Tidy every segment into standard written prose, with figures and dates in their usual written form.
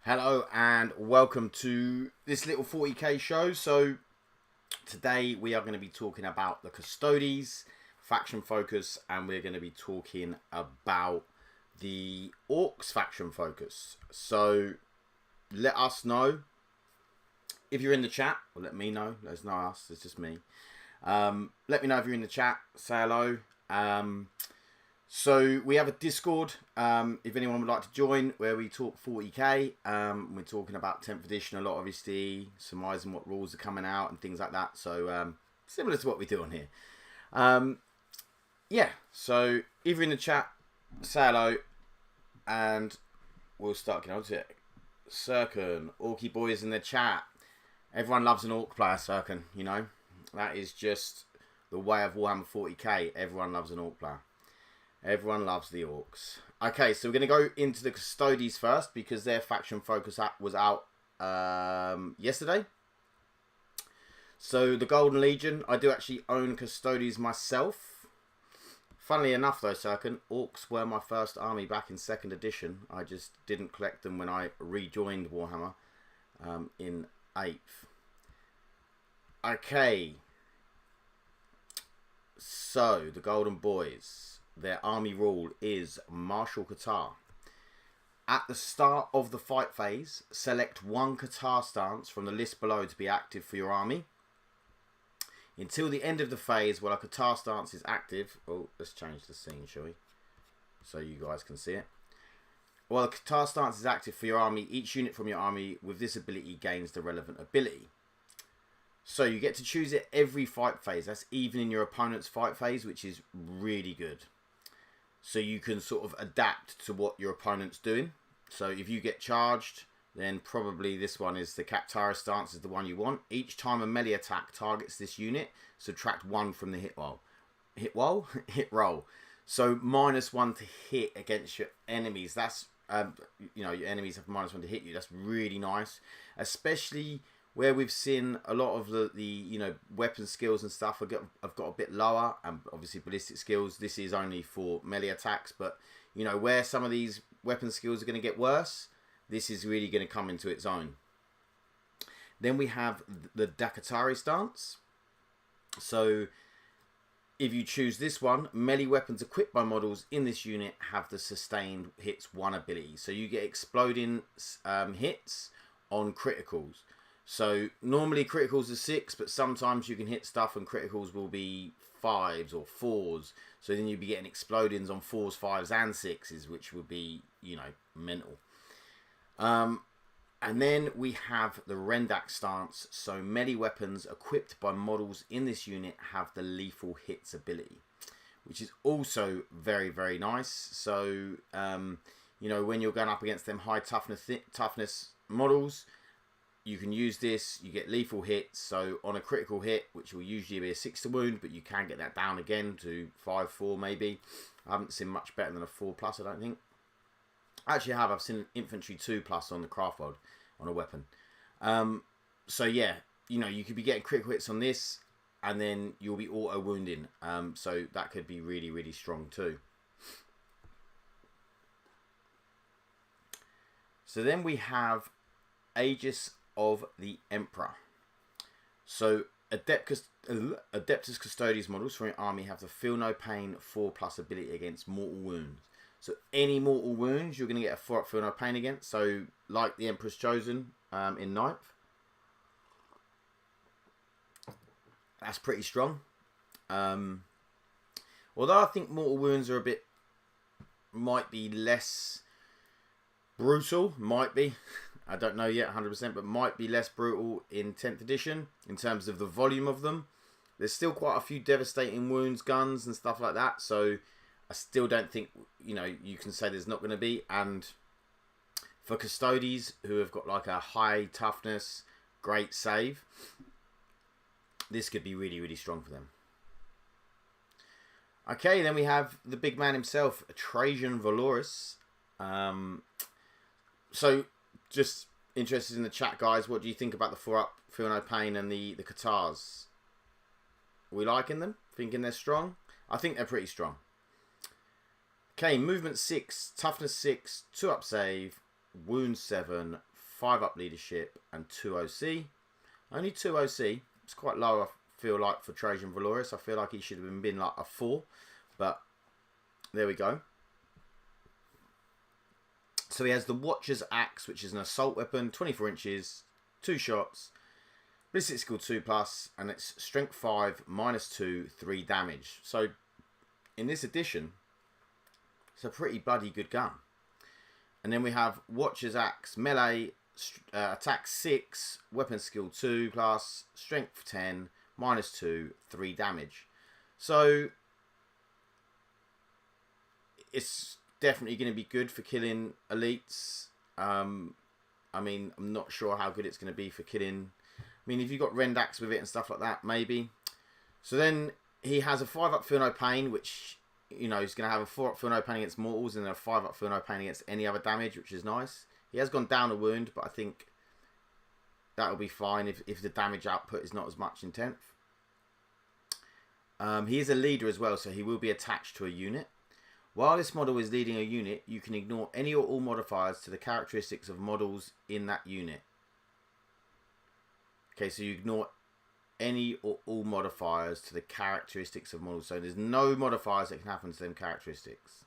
Hello and welcome to this little 40k show. So today we are going to be talking about the Custodes faction focus, and we're going to be talking about the Orks faction focus. So let us know if you're in the chat, or let me know. There's no us, it's just me. Let me know if you're in the chat. Say hello. So we have a Discord, if anyone would like to join, where we talk 40k. We're talking about 10th edition a lot, obviously, surmising what rules are coming out and things like that. So similar to what we do on here. Yeah, so if you're in the chat, say hello, and we'll start getting on to it. Sirkin, Orky boys in the chat. Everyone loves an Orc player, Sirkin, you know. That is just the way of Warhammer 40k. Everyone loves an Orc player. Everyone loves the Orcs. Okay, so we're going to go into the Custodes first, because their faction focus was out yesterday. So the Golden Legion, I do actually own Custodes myself. Funnily enough though, Sirkin, Orcs were my first army back in 2nd edition. I just didn't collect them when I rejoined Warhammer in 8th. Okay. So, the Golden Boys. Their army rule is Martial Qatar. At the start of the fight phase, select one Qatar stance from the list below to be active for your army. Until the end of the phase, while a Qatar stance is active... Oh, let's change the scene, shall we? So you guys can see it. While a Qatar stance is active for your army, each unit from your army with this ability gains the relevant ability. So you get to choose it every fight phase. That's even in your opponent's fight phase, which is really good. So you can sort of adapt to what your opponent's doing. So if you get charged, then probably this one is the Captara stance is the one you want. Each time a melee attack targets this unit, subtract 1 from the hit roll. Hit roll. So -1 to hit against your enemies. That's, you know, your enemies have -1 to hit you. That's really nice. Especially where we've seen a lot of the you know, weapon skills and stuff have got a bit lower, and obviously ballistic skills, this is only for melee attacks, but you know, where some of these weapon skills are going to get worse, this is really going to come into its own. Then we have the Dakatari stance. So if you choose this one, melee weapons equipped by models in this unit have the sustained hits 1 ability. So you get exploding hits on criticals. So normally criticals are 6, but sometimes you can hit stuff and criticals will be 5s or 4s. So then you'll be getting explodings on 4s, 5s and 6s, which would be, you know, mental. And then we have the Rendak stance. So melee weapons equipped by models in this unit have the lethal hits ability, which is also very, very nice. So, you know, when you're going up against them high toughness models, you can use this, you get lethal hits. So on a critical hit, which will usually be a 6 to wound, but you can get that down again to 5-4 maybe. I haven't seen much better than a 4+, I don't think. Actually I have, I've seen infantry 2+ on the craft world on a weapon. So yeah, you know, you could be getting critical hits on this, and then you'll be auto wounding. So that could be really, really strong too. So then we have Aegis of the Emperor. So Adeptus Custodes models from your army have the Feel No Pain 4+ ability against mortal wounds. So any mortal wounds you're going to get a 4-up Feel No Pain against. So like the Emperor's Chosen in 9th. That's pretty strong. Although I think mortal wounds are might be less brutal, might be. I don't know yet 100%, but might be less brutal in 10th edition in terms of the volume of them. There's still quite a few devastating wounds, guns and stuff like that. So I still don't think, you know, you can say there's not going to be. And for Custodes, who have got like a high toughness, great save, this could be really, really strong for them. Okay, then we have the big man himself, Trajan Valoris. So just interested in the chat, guys. What do you think about the 4-up Feel No Pain and the Qatars? Are we liking them? Thinking they're strong? I think they're pretty strong. Okay, movement 6, toughness 6, 2-up save, wound 7, 5 up leadership, and 2 OC. Only 2 OC. It's quite low, I feel like, for Trajan Valorous. I feel like he should have been like a 4. But there we go. So he has the Watcher's Axe, which is an assault weapon, 24 inches, 2 shots, ballistic skill 2+, and it's strength 5, -2, 3 damage. So in this edition, it's a pretty bloody good gun. And then we have Watcher's Axe, melee, attack 6, weapon skill 2+, strength 10, -2, 3 damage. So it's definitely going to be good for killing elites. I mean, I'm not sure how good it's going to be for killing. I mean, if you've got Rendax with it and stuff like that, maybe. So then he has a 5 up Feel No Pain, which, you know, he's going to have a 4 up Feel No Pain against mortals and a 5 up Feel No Pain against any other damage, which is nice. He has gone down a wound, but I think that'll be fine if the damage output is not as much in 10th. He is a leader as well, so he will be attached to a unit. While this model is leading a unit, you can ignore any or all modifiers to the characteristics of models in that unit. Okay, so you ignore any or all modifiers to the characteristics of models. So there's no modifiers that can happen to them characteristics.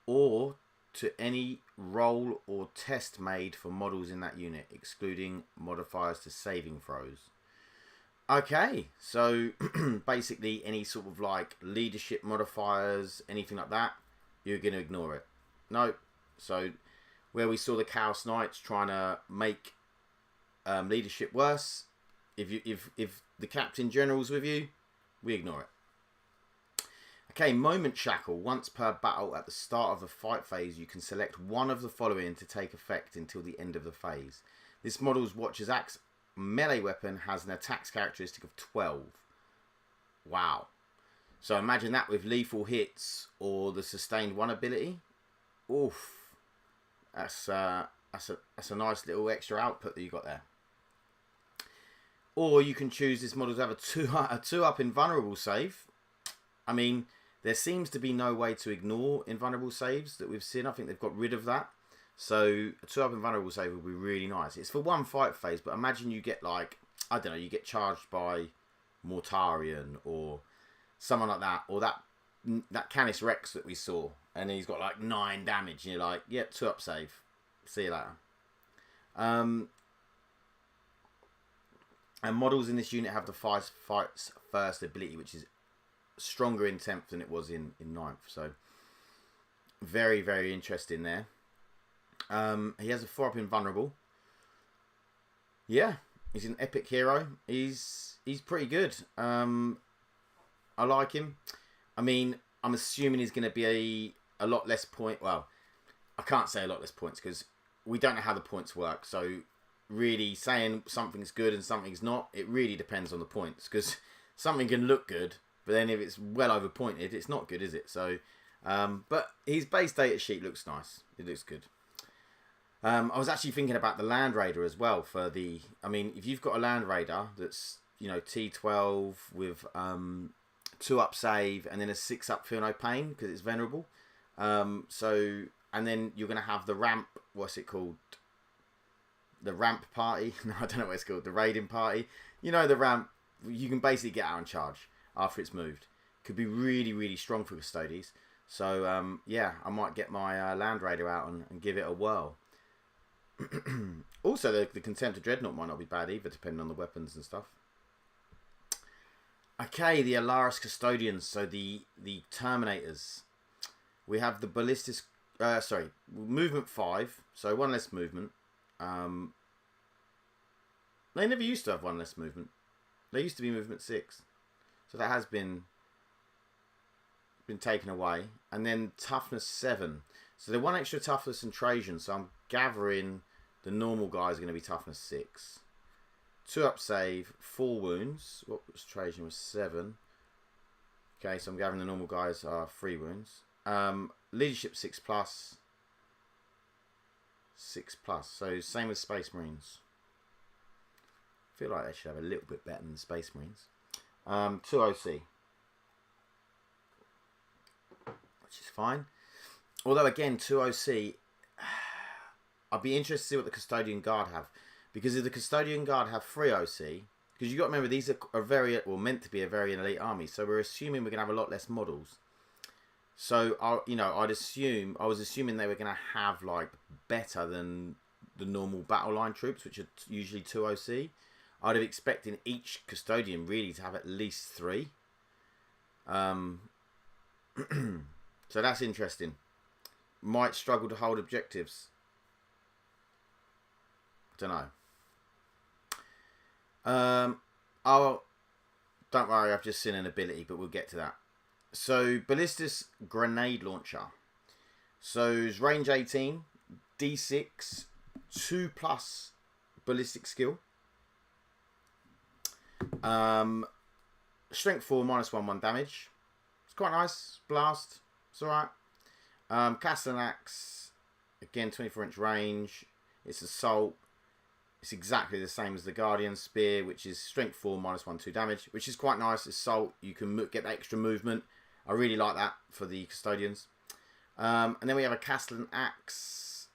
Or to any roll or test made for models in that unit, excluding modifiers to saving throws. Okay, so basically any sort of like leadership modifiers, anything like that, you're going to ignore it. No. So where we saw the Chaos Knights trying to make leadership worse, if the Captain General's with you, we ignore it. Okay, Moment Shackle. Once per battle at the start of the fight phase, you can select one of the following to take effect until the end of the phase. This model's Watcher's Axe melee weapon has an attacks characteristic of 12. Wow. So imagine that with lethal hits or the sustained 1 ability. Oof. That's a nice little extra output that you got there. Or you can choose this model to have a 2 up invulnerable save. I mean, there seems to be no way to ignore invulnerable saves that we've seen. I think they've got rid of that. So a 2 up invulnerable save would be really nice. It's for 1 fight phase, but imagine you get like, I don't know, you get charged by Mortarion or someone like that, or that Canis Rex that we saw, and he's got like 9 damage, and you're like, yep, 2 up save. See you later. And models in this unit have the fights first ability, which is stronger in 10th than it was in 9th. So very, very interesting there. He has a 4 up invulnerable. Yeah, he's an epic hero. He's pretty good. I like him. I mean, I'm assuming he's going to be a lot less point. Well, I can't say a lot less points because we don't know how the points work. So really saying something's good and something's not, it really depends on the points, because something can look good, but then if it's well overpointed, it's not good, is it? So, but his base data sheet looks nice. It looks good. I was actually thinking about the Land Raider as well for the, I mean, if you've got a Land Raider that's, you know, T12 with 2 up save and then a 6 up Feel No Pain because it's venerable. So, and then you're going to have the ramp, what's it called? The ramp party? No, I don't know what it's called. The raiding party. You know, the ramp, you can basically get out and charge after it's moved. Could be really, really strong for Custodes. So, yeah, I might get my Land Raider out and give it a whirl. Also, the Contempt of Dreadnought might not be bad either, depending on the weapons and stuff. Okay, the Alaris Custodians, so the Terminators. We have the Ballistic, movement 5, so 1 less movement. They never used to have 1 less movement. They used to be movement 6. So that has been taken away. And then toughness 7. So they're 1 extra toughness and Trajan, so I'm gathering the normal guys are going to be toughness 6. 2 up save, 4 wounds. What was Trajan? Was 7. Okay, so I'm gathering the normal guys are 3 wounds. Leadership 6+. 6+. So same with Space Marines. I feel like they should have a little bit better than the Space Marines. 2 OC. Which is fine. Although again, 2 OC, I'd be interested to see what the Custodian Guard have. Because if the Custodian Guard have 3 OC, because you've got to remember, these are very, well, meant to be a very elite army. So we're assuming we're going to have a lot less models. So, I was assuming they were going to have, like, better than the normal battle line troops, which are usually 2 OC. I'd have expected each Custodian really to have at least 3. So that's interesting. Might struggle to hold objectives. Don't know. Don't worry, I've just seen an ability, but we'll get to that. So, Ballistus Grenade Launcher. So, it's range 18, D6, 2+ ballistic skill. Strength 4, -1 damage. It's quite nice. Blast. It's alright. Castanex, again, 24-inch range. It's assault. It's exactly the same as the Guardian Spear, which is strength 4, -1, 2 damage, which is quite nice. Assault, you can get the extra movement. I really like that for the Custodians. And then we have a Castellan Axe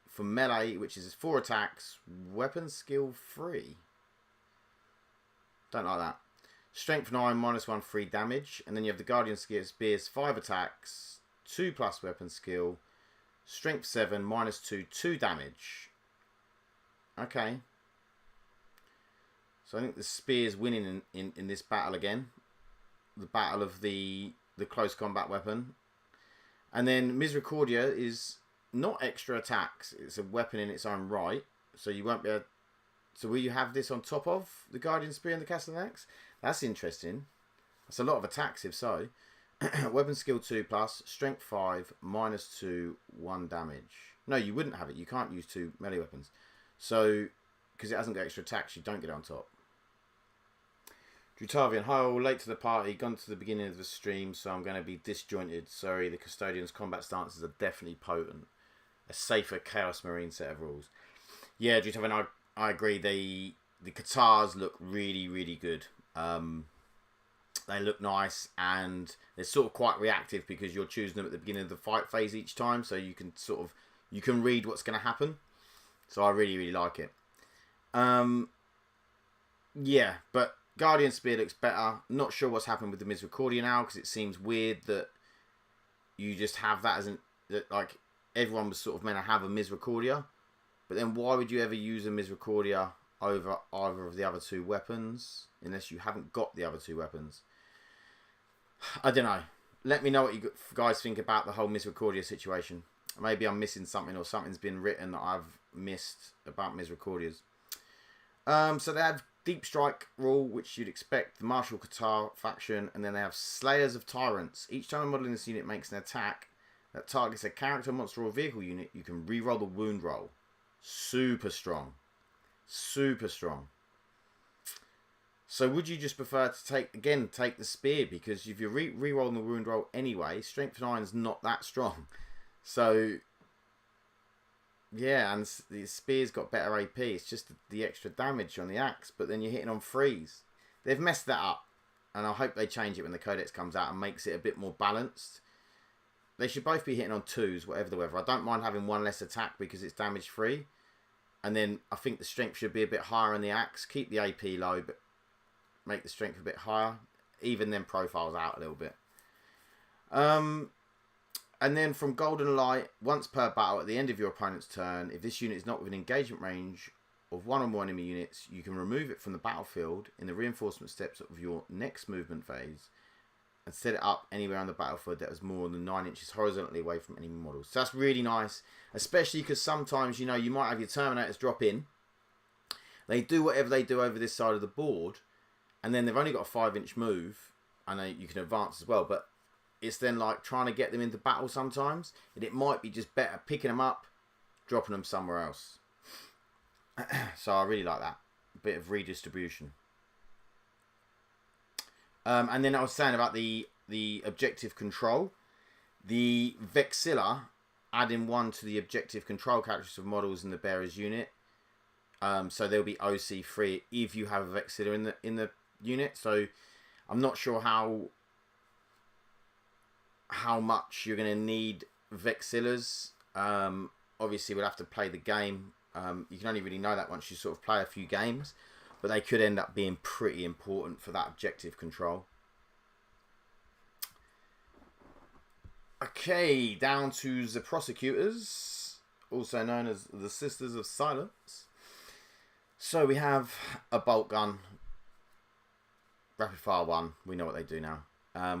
for melee, which is 4 attacks, weapon skill 3. Don't like that. Strength 9, -1, 3 damage. And then you have the Guardian Spears, 5 attacks, 2+ weapon skill, strength 7, -2, 2 damage. Okay. So I think the Spear's winning in this battle again. The battle of the close combat weapon. And then Misericordia is not extra attacks. It's a weapon in its own right. So you won't be able... So will you have this on top of the Guardian Spear and the Castanex? That's interesting. That's a lot of attacks if so. Weapon skill 2+, strength 5, -2, 1 damage. No, you wouldn't have it. You can't use 2 melee weapons. So, because it hasn't got extra attacks, you don't get it on top. Drutavian, hi all, late to the party, gone to the beginning of the stream, so I'm going to be disjointed. Sorry, the Custodians' combat stances are definitely potent. A safer Chaos Marine set of rules. Yeah, Drutavian, I agree. The Katars look really, really good. They look nice, and they're sort of quite reactive because you're choosing them at the beginning of the fight phase each time, so you can you can read what's going to happen. So I really, really like it. Yeah, but Guardian Spear looks better. Not sure what's happened with the Misericordia now, because it seems weird that you just have that as like everyone was sort of meant to have a Misericordia, but then why would you ever use a Misericordia over either of the other 2 weapons unless you haven't got the other 2 weapons? I don't know. Let me know what you guys think about the whole Misericordia situation. Maybe I'm missing something, or something's been written that I've missed about Misericordias. So they have Deep Strike rule, which you'd expect, the Martial Qatar faction, and then they have Slayers of Tyrants. Each time a model in this unit makes an attack that targets a character, monster, or vehicle unit, you can reroll the wound roll. Super strong. Super strong. So would you just prefer to take the Spear? Because if you're re-rolling the wound roll anyway, Strength 9 is not that strong. So, yeah, and the Spear's got better AP. It's just the extra damage on the axe, but then you're hitting on 3s. They've messed that up, and I hope they change it when the Codex comes out and makes it a bit more balanced. They should both be hitting on 2s, whatever the weather. I don't mind having 1 less attack because it's damage free. And then I think the strength should be a bit higher on the axe. Keep the AP low, but make the strength a bit higher. Even then profiles out a little bit. And then from Golden Light, once per battle, at the end of your opponent's turn, if this unit is not within engagement range of 1 or more enemy units, you can remove it from the battlefield in the reinforcement steps of your next movement phase and set it up anywhere on the battlefield that is more than 9 inches horizontally away from enemy models. So that's really nice, especially because sometimes, you might have your Terminators drop in. They do whatever they do over this side of the board, and then they've only got a 5-inch move. I know you can advance as well, but it's then like trying to get them into battle sometimes, and it might be just better picking them up, dropping them somewhere else. So I really like that. A bit of redistribution. And then I was saying about the objective control. The Vexilla, adding 1 to the objective control characteristics of models in the bearer's unit. So there'll be OC free if you have a Vexilla in the unit. So I'm not sure how much you're going to need Vexillas on obviously we'll have to play the game. You can only really know that once you sort of play a few games, but they could end up being pretty important for that objective control. Okay, down to the prosecutors, also known as the Sisters of Silence. So we have a bolt gun, rapid fire 1, we know what they do now.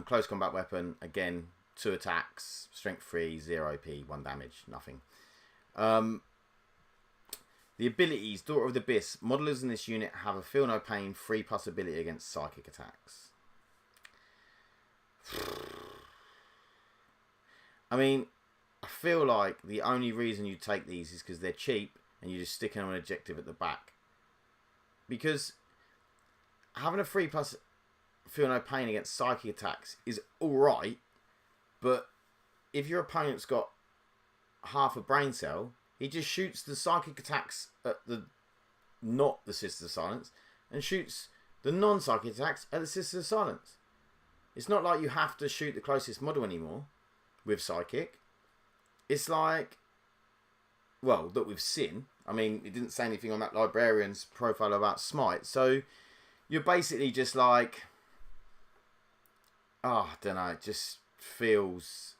Close combat weapon, again, 2 attacks, strength 3, 0 AP, 1 damage, nothing. The abilities, Daughter of the Abyss. Modelers in this unit have a feel no pain, 3+ ability against psychic attacks. I mean, I feel like the only reason you take these is because they're cheap and you just stick them on an objective at the back. Because having a 3+ feel no pain against psychic attacks is alright, but if your opponent's got half a brain cell, he just shoots the psychic attacks at the not the Sisters of Silence and shoots the non-psychic attacks at the Sisters of Silence. It's not like you have to shoot the closest model anymore with psychic. It's like, well, that with Sin. I mean, it didn't say anything on that librarian's profile about Smite, so you're basically just like, oh, I don't know, it just feels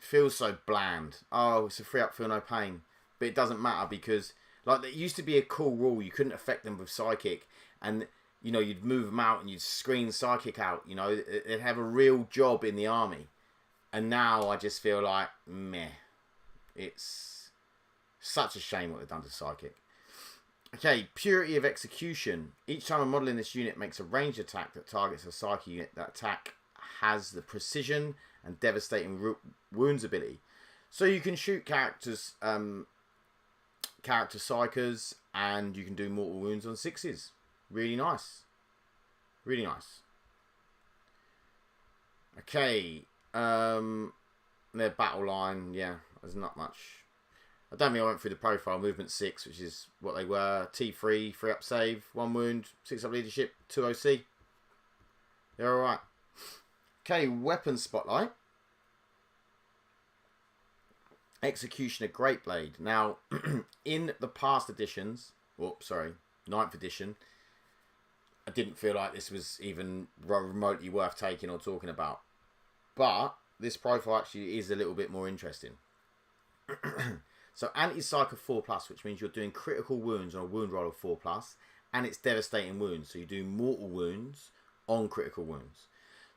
so bland. Oh, it's a 3+ feel no pain, but it doesn't matter because like there used to be a cool rule, you couldn't affect them with psychic, and you know you'd move them out and you'd screen psychic out. You know, they'd have a real job in the army, and now I just feel like meh. It's such a shame what they've done to psychic. Okay, Purity of Execution. Each time a model in this unit makes a ranged attack that targets a psychic unit, that attack has the precision and devastating wounds ability. So you can shoot character psychers and you can do mortal wounds on 6s. Really nice. Really nice. Okay. Their battle line, yeah, there's not much. I don't think I went through the profile. Movement 6, which is what they were. T3, 3+ save, 1 wound, 6+ leadership, 2 OC. They're alright. Okay, weapon spotlight. Executioner Greatblade. Now, in the past editions, 9th edition, I didn't feel like this was even remotely worth taking or talking about. But this profile actually is a little bit more interesting. So, anti-psych of 4+, which means you're doing critical wounds on a wound roll of 4+, and it's devastating wounds. So you do mortal wounds on critical wounds.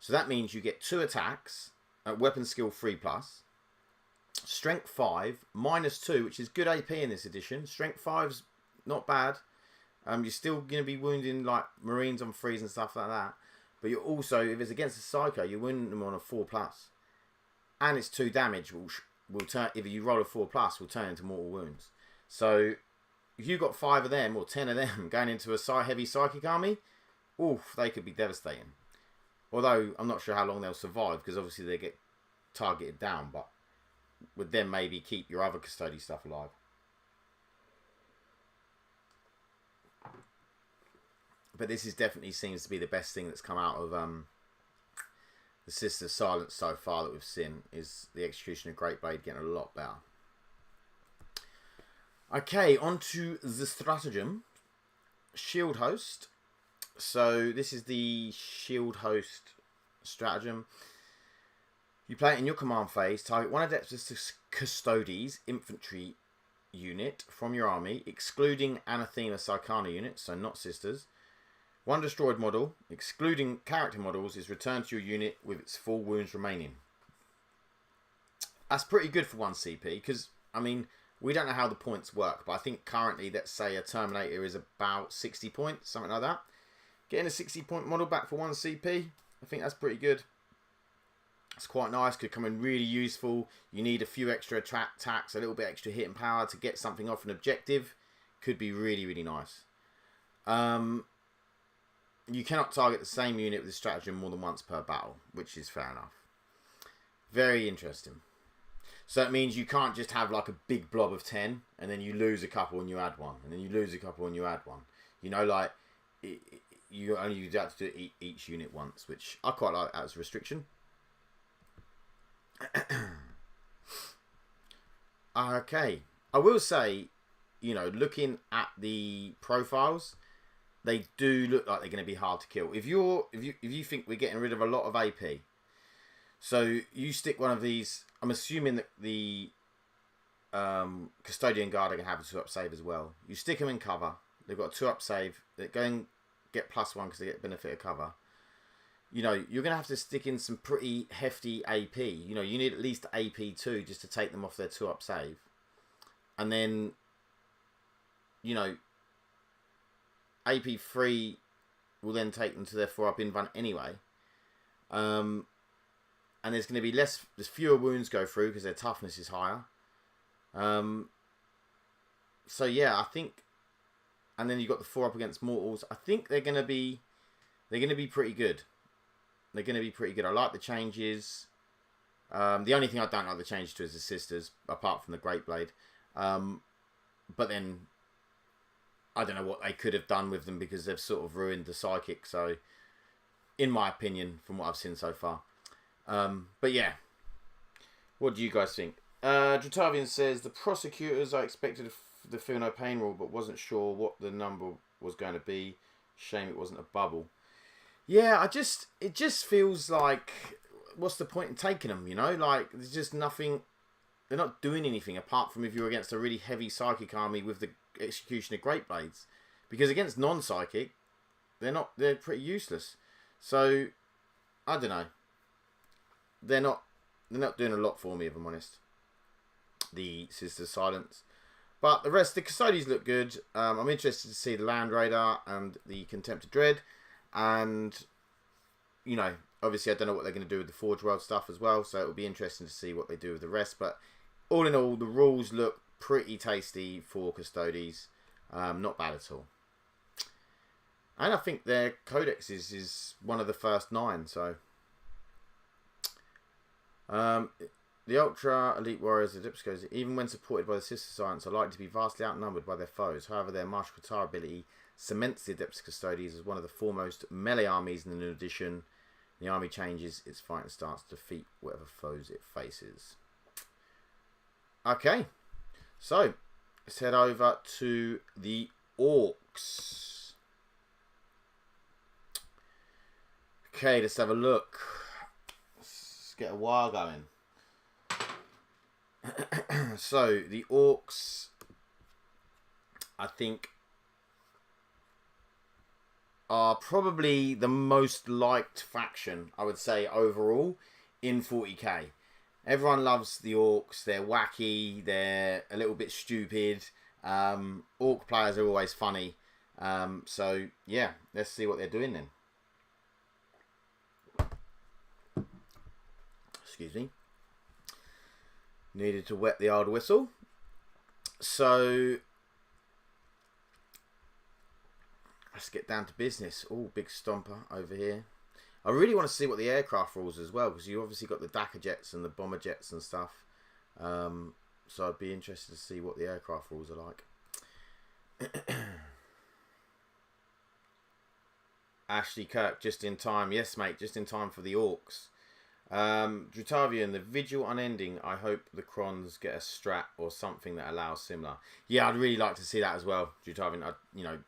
So that means you get 2 attacks at weapon skill 3+, strength 5, -2, which is good AP in this edition. Strength 5's not bad. You're still going to be wounding like Marines on 3s and stuff like that. But you're also, if it's against a Psycho, you're wounding them on a 4+. And it's 2 damage, will turn, if you roll a 4+, will turn into mortal wounds. So if you've got 5 of them or 10 of them going into a heavy psychic army, oof, they could be devastating. Although I'm not sure how long they'll survive because obviously they get targeted down, but would then maybe keep your other custody stuff alive. But this is definitely seems to be the best thing that's come out of the Sisters of Silence so far that we've seen, is the Executioner Greatblade getting a lot better. Okay, on to the stratagem. Shield Host. So this is the Shield Host stratagem. You play it in your command phase. Target one Adeptus Custodes infantry unit from your army, excluding Anathema Sarcana units, so not Sisters. One destroyed model, excluding character models, is returned to your unit with its full wounds remaining. That's pretty good for 1 CP, because, I mean, we don't know how the points work, but I think currently, let's say a Terminator is about 60 points, something like that. Getting a 60-point model back for 1 CP, I think that's pretty good. It's quite nice, could come in really useful. You need a few extra attacks, a little bit extra hit and power to get something off an objective. Could be really, really nice. You cannot target the same unit with this stratagem more than once per battle, which is fair enough. Very interesting. So it means you can't just have like a big blob of 10 and then you lose a couple and you add one, and then you lose a couple and you add one. You know, like you only have to do each unit once, which I quite like as a restriction. Okay. I will say, you know, looking at the profiles, they do look like they're going to be hard to kill. If you think we're getting rid of a lot of AP, so you stick one of these. I'm assuming that the Custodian Guard are going to have a 2-up save as well. You stick them in cover. They've got a 2-up save. They're going to get +1 because they get benefit of cover. You know, you're going to have to stick in some pretty hefty AP. You know, you need at least AP2 just to take them off their 2-up save. And then, you know, AP3 will then take them to their 4-up invuln anyway. And there's going to be there's fewer wounds go through because their toughness is higher. So yeah, I think, and then you've got the 4-up against mortals. I think they're going to be pretty good. They're going to be pretty good. I like the changes. The only thing I don't like the changes to is the sisters, apart from the Great Blade. But then I don't know what they could have done with them because they've sort of ruined the psychic. So, in my opinion, from what I've seen so far. But yeah, what do you guys think? Drutavian says the prosecutors, I expected the feel no pain rule, but wasn't sure what the number was going to be. Shame it wasn't a bubble. Yeah, it just feels like, what's the point in taking them? You know, like there's just nothing. They're not doing anything apart from if you're against a really heavy psychic army with the execution of Great Blades, because against non-psychic, they're pretty useless. So I don't know. They're not doing a lot for me, if I'm honest. The Sisters Silence. But the rest, the Custodes look good. I'm interested to see the Land Raider and the Contempt of Dread. And, you know, obviously I don't know what they're going to do with the Forge World stuff as well. So it'll be interesting to see what they do with the rest. But all in all, the rules look pretty tasty for Custodes. Not bad at all. And I think their Codex is one of the first 9. So the Ultra Elite Warriors, the Dipscos, even when supported by the Sister Science, are likely to be vastly outnumbered by their foes. However, their Martial Qatar ability cements the Adeptus Custodes as one of the foremost melee armies in the new edition. The army changes its fighting stance to defeat whatever foes it faces. Okay, so let's head over to the Orks. Okay, let's have a look. Let's get a war going. So, the Orks, I think, are probably the most liked faction, I would say, overall, in 40k. Everyone loves the Orks. They're wacky. They're a little bit stupid. Orc players are always funny. So, yeah, let's see what they're doing then. Excuse me. Needed to wet the old whistle. So, let's get down to business. Oh, big stomper over here. I really want to see what the aircraft rules as well, because you obviously got the Dakar jets and the bomber jets and stuff. So I'd be interested to see what the aircraft rules are like. Ashley Kirk, just in time. Yes, mate, just in time for the Orks. Drutavian, the Vigil Unending. I hope the Crons get a strat or something that allows similar. Yeah, I'd really like to see that as well, Drutavian. You know,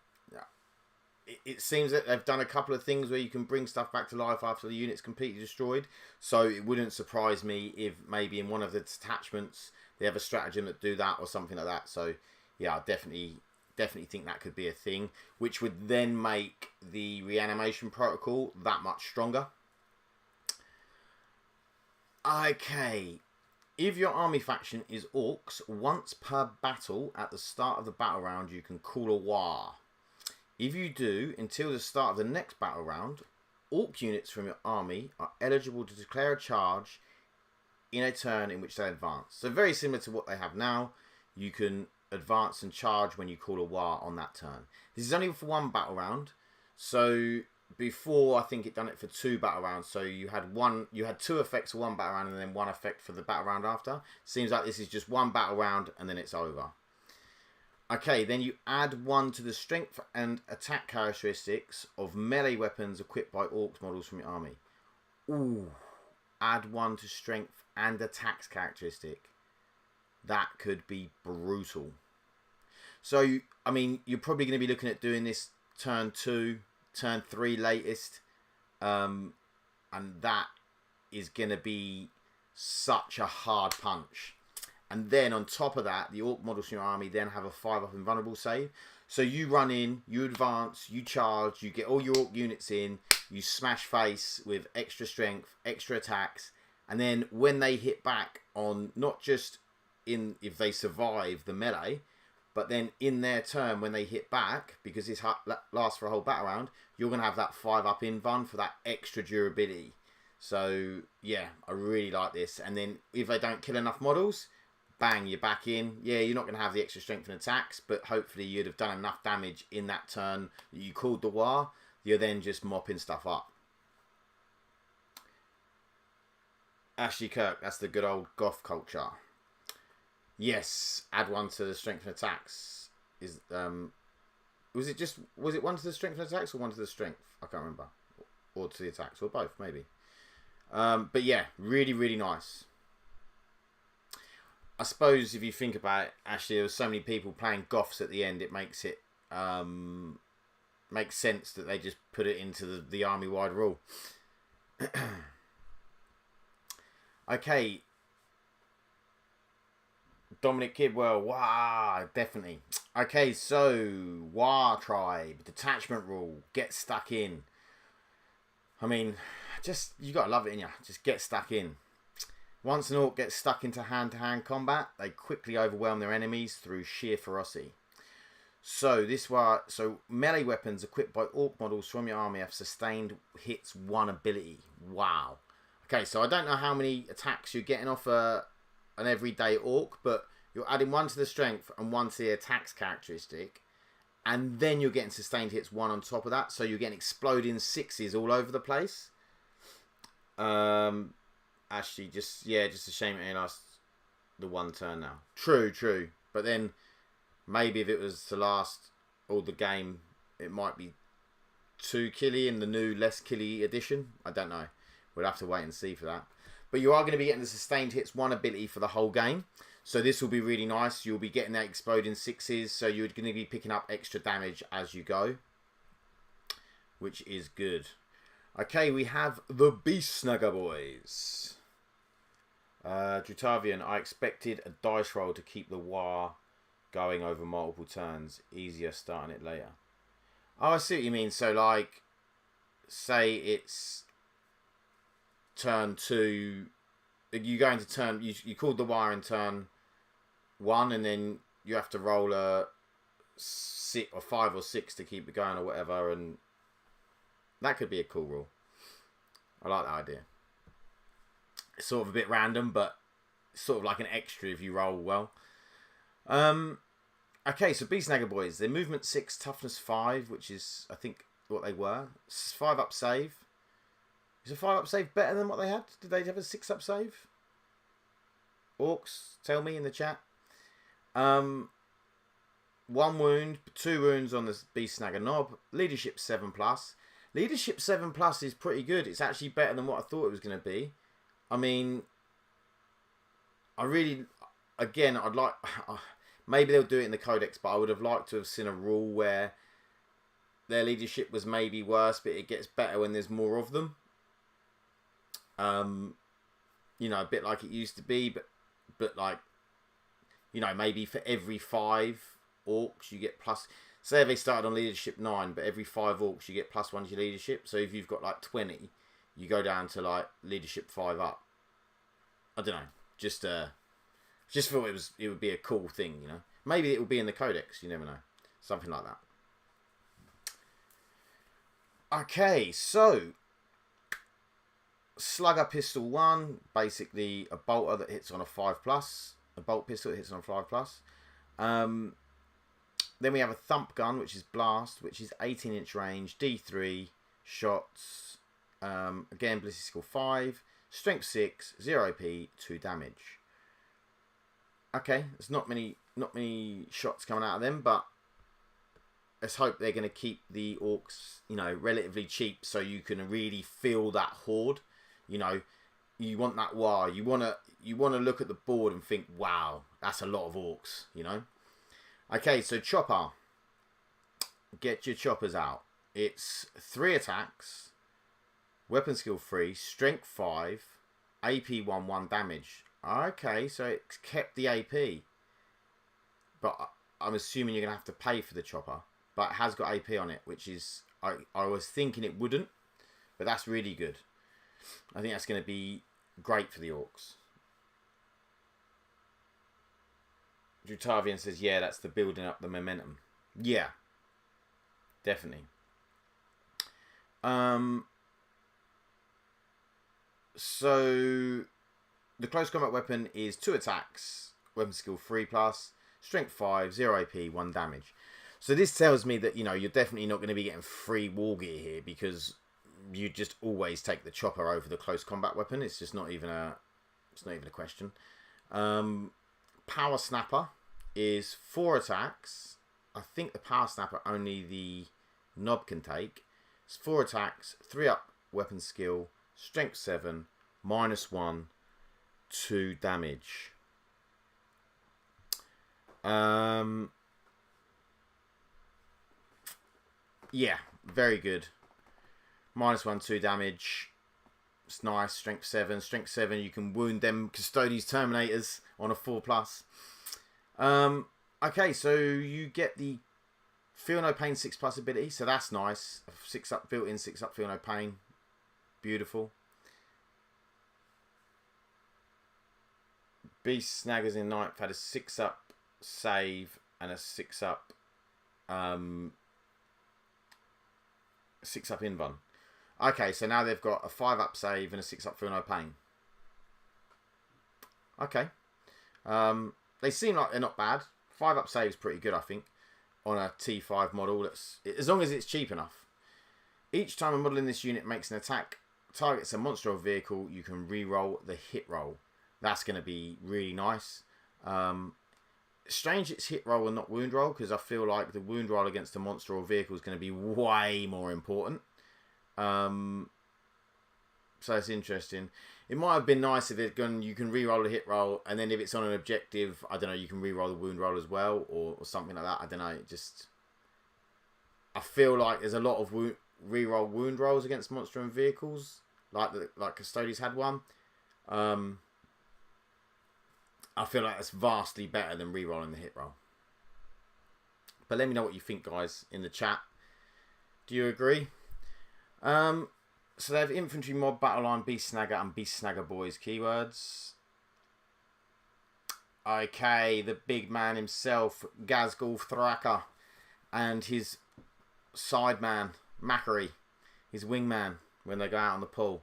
it seems that they've done a couple of things where you can bring stuff back to life after the unit's completely destroyed. So it wouldn't surprise me if maybe in one of the detachments they have a stratagem that do that or something like that. So yeah, I definitely think that could be a thing, which would then make the reanimation protocol that much stronger. Okay, if your army faction is Orcs, once per battle at the start of the battle round, you can call a war. If you do, until the start of the next battle round, Orc units from your army are eligible to declare a charge in a turn in which they advance. So very similar to what they have now, you can advance and charge when you call a war on that turn. This is only for one battle round, so before I think it done it for 2 battle rounds, so you had 2 effects for 1 battle round and then 1 effect for the battle round after. Seems like this is just 1 battle round and then it's over. Okay, then you add 1 to the strength and attack characteristics of melee weapons equipped by Orcs models from your army. Ooh, add 1 to strength and attacks characteristic. that could be brutal. So, I mean, you're probably going to be looking at doing this turn 2, turn 3 latest. And that is going to be such a hard punch. And then on top of that, the Orc models in your army then have a 5-up invulnerable save. So you run in, you advance, you charge, you get all your Orc units in, you smash face with extra strength, extra attacks. And then when they hit back on, not just in if they survive the melee, but then in their turn when they hit back, because this lasts for a whole battle round, you're going to have that 5-up invuln for that extra durability. So yeah, I really like this. And then if they don't kill enough models, bang, you're back in. Yeah, you're not going to have the extra strength and attacks, but hopefully you'd have done enough damage in that turn that you called the war. You're then just mopping stuff up. Ashley Kirk, that's the good old goth culture. Yes, add 1 to the strength and attacks. Was it 1 to the strength and attacks or 1 to the strength? I can't remember. Or to the attacks, or both, maybe. But yeah, really, really nice. I suppose if you think about it, actually, there were so many people playing goths at the end, it makes it makes sense that they just put it into the army-wide rule. Okay. Dominic Kidwell, wow, definitely. Okay, so War Tribe, detachment rule, get stuck in. I mean, just, you gotta love it, innit? Just get stuck in. Once an Orc gets stuck into hand-to-hand combat, they quickly overwhelm their enemies through sheer ferocity. So melee weapons equipped by Orc models from your army have sustained hits 1 ability. Wow. Okay, so I don't know how many attacks you're getting off an everyday Orc, but you're adding 1 to the strength and 1 to the attacks characteristic, and then you're getting sustained hits 1 on top of that, so you're getting exploding 6s all over the place. Actually, just a shame it only lasts the 1 turn now. True, but then maybe if it was to last all the game, it might be 2 killy in the new less killy edition. I don't know. We'll have to wait and see for that. But you are going to be getting the sustained hits 1 ability for the whole game. So this will be really nice. You'll be getting that exploding 6s. So you're going to be picking up extra damage as you go, which is good. Okay, we have the Beast Snugger boys. Drutavian, I expected a dice roll to keep the war going over multiple turns. Easier starting it later. Oh, I see what you mean. So like, say it's turn 2, you go into turn, you called the wire in turn 1, and then you have to roll a 6 or 5 or 6 to keep it going or whatever, and that could be a cool rule. I like that idea. It's sort of a bit random, but it's sort of like an extra if you roll well. Okay, so Beast Snagger boys, their movement 6, toughness 5, which is I think what they were. 5-up save. Is a 5-up save better than what they had? Did they have a 6-up save? Orcs, tell me in the chat. 1 wound, 2 wounds on the Beast Snagger knob. Leadership 7+. Leadership 7+ is pretty good. It's actually better than what I thought it was going to be. I mean, I really, again, I'd like, maybe they'll do it in the codex, but I would have liked to have seen a rule where their leadership was maybe worse, but it gets better when there's more of them. You know, a bit like it used to be, but like, you know, maybe for every 5 orcs you get plus. Say they started on leadership 9, but every 5 orcs you get +1 to your leadership. So if you've got like 20, you go down to like leadership 5 up. I don't know. Just thought it would be a cool thing, you know. Maybe it will be in the codex. You never know. Something like that. Okay, so Slugger Pistol 1, basically a bolter that hits on a 5+, a bolt pistol that hits on a 5+. Then we have a Thump Gun, which is Blast, which is 18-inch range, D3 shots. Again, Ballistic Skill 5, Strength 6, 0p, 2 damage. Okay, there's not many shots coming out of them, but let's hope they're going to keep the orcs, you know, relatively cheap, so you can really feel that horde. You know, you want that wow. You wanna look at the board and think, wow, that's a lot of orcs, you know. Okay, so chopper. Get your choppers out. It's 3 attacks, weapon skill 3, strength 5, AP 1 damage. Okay, so it's kept the AP, but I'm assuming you're gonna have to pay for the chopper. But it has got AP on it, which is I was thinking it wouldn't, but that's really good. I think that's going to be great for the orcs. Drutavian says, yeah, that's the building up the momentum. Yeah, definitely. So the close combat weapon is 2 attacks, weapon skill 3+, strength 5, 0 AP, 1 damage. So this tells me that, you know, you're definitely not going to be getting free war gear here, because you just always take the chopper over the close combat weapon. It's just not even a question. Power Snapper is 4 attacks. I think the Power Snapper only the knob can take. It's 4 attacks, 3 up weapon skill, strength 7, -1, 2 damage. Yeah, very good. -1, 2 damage. It's nice. Strength 7. Strength 7, you can wound them Custodes Terminators on a 4+. Okay, so you get the Feel No Pain 6+ ability, so that's nice. 6 up, built-in 6 up Feel No Pain. Beautiful. Beast Snaggers in Ninth had a 6 up save and a 6 up 6 up invuln. Okay, so now they've got a 5 up save and a 6 up Feel No Pain. Okay. They seem like they're not bad. 5 up save is pretty good, I think, on a T5 model. That's, as long as it's cheap enough. Each time a model in this unit makes an attack, targets a monster or vehicle, you can re-roll the hit roll. That's going to be really nice. Strange it's hit roll and not wound roll, because I feel like the wound roll against a monster or vehicle is going to be way more important. So it's interesting. It might have been nice if you can re-roll a hit roll, and then if it's on an objective, I don't know, you can re-roll the wound roll as well, or something like that. I don't know. It just, I feel like there's a lot of re-roll wound rolls against monster and vehicles, like Custodes had one. I feel like it's vastly better than re-rolling the hit roll. But let me know what you think, guys, in the chat. Do you agree? So they have Infantry Mob, Battle Line, Beast Snagger, and Beast Snagger Boys keywords. Okay, the big man himself, Ghazghkull Thraka, and his side man, Macquarie, his wingman, when they go out on the pool.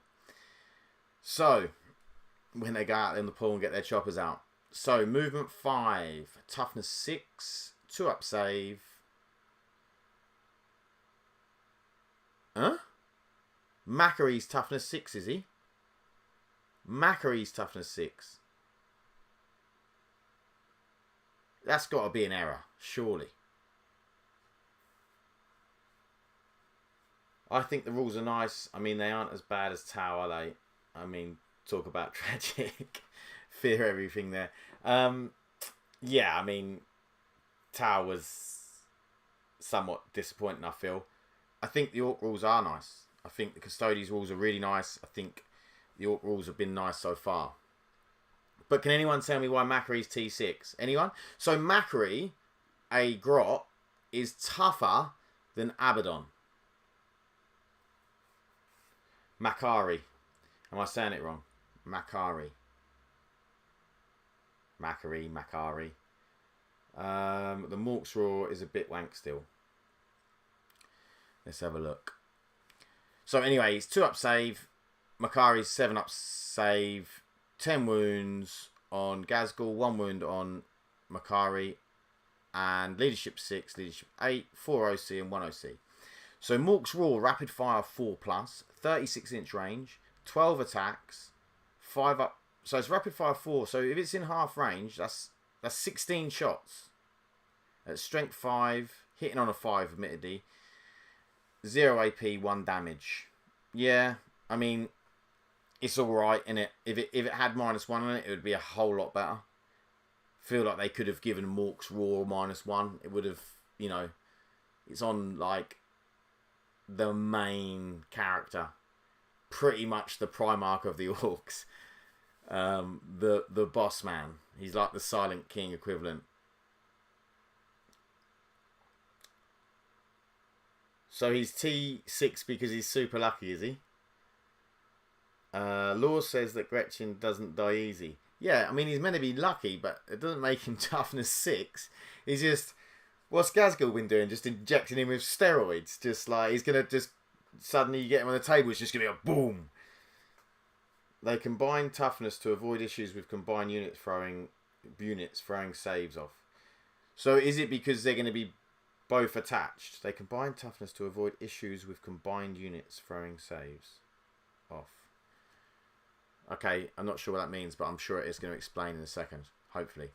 So, when they go out in the pool and get their choppers out. So, movement 5, toughness 6, 2 up save. Huh? Macquarie's toughness 6, is he? Macquarie's toughness 6. That's got to be an error, surely. I think the rules are nice. I mean, they aren't as bad as Tau, are they? I mean, talk about tragic. Fear everything there. Yeah, I mean, Tau was somewhat disappointing, I feel. I think the Orc rules are nice. I think the Custodes rules are really nice. I think the Orc rules have been nice so far. But can anyone tell me why Macquarie's T6? Anyone? So Macquarie, a grot, is tougher than Abaddon. Macquarie. Am I saying it wrong? Macquarie. Macquarie. The Mork's Roar is a bit wank still. Let's have a look. So anyway, it's 2 up save. Macquarie's 7 up save. 10 wounds on Ghazghkull. 1 wound on Macquarie. And leadership 6, leadership 8, 4 OC and 1 OC. So Mork's Roar, rapid fire 4+, 36-inch range, 12 attacks, 5 up. So it's rapid fire 4. So if it's in half range, that's 16 shots. At strength 5, hitting on a 5, admittedly. 0 AP, 1 damage. Yeah, I mean, it's all right, innit? If it had -1 on it, it would be a whole lot better. Feel like they could have given Morks Raw -1. It would have, you know, it's on like the main character, pretty much the Primarch of the Orcs, the boss man. He's like the Silent King equivalent. So he's T6 because he's super lucky, is he? Law says that Gretchen doesn't die easy. Yeah, I mean, he's meant to be lucky, but it doesn't make him toughness 6. He's just... What's Gazgul been doing? Just injecting him with steroids. Just like, he's going to just... Suddenly you get him on the table, it's just going to be a boom. They combine toughness to avoid issues with combined units throwing saves off. So is it because they're going to be both attached? They combine toughness to avoid issues with combined units throwing saves off. Okay, I'm not sure what that means, but I'm sure it is going to explain in a second, hopefully.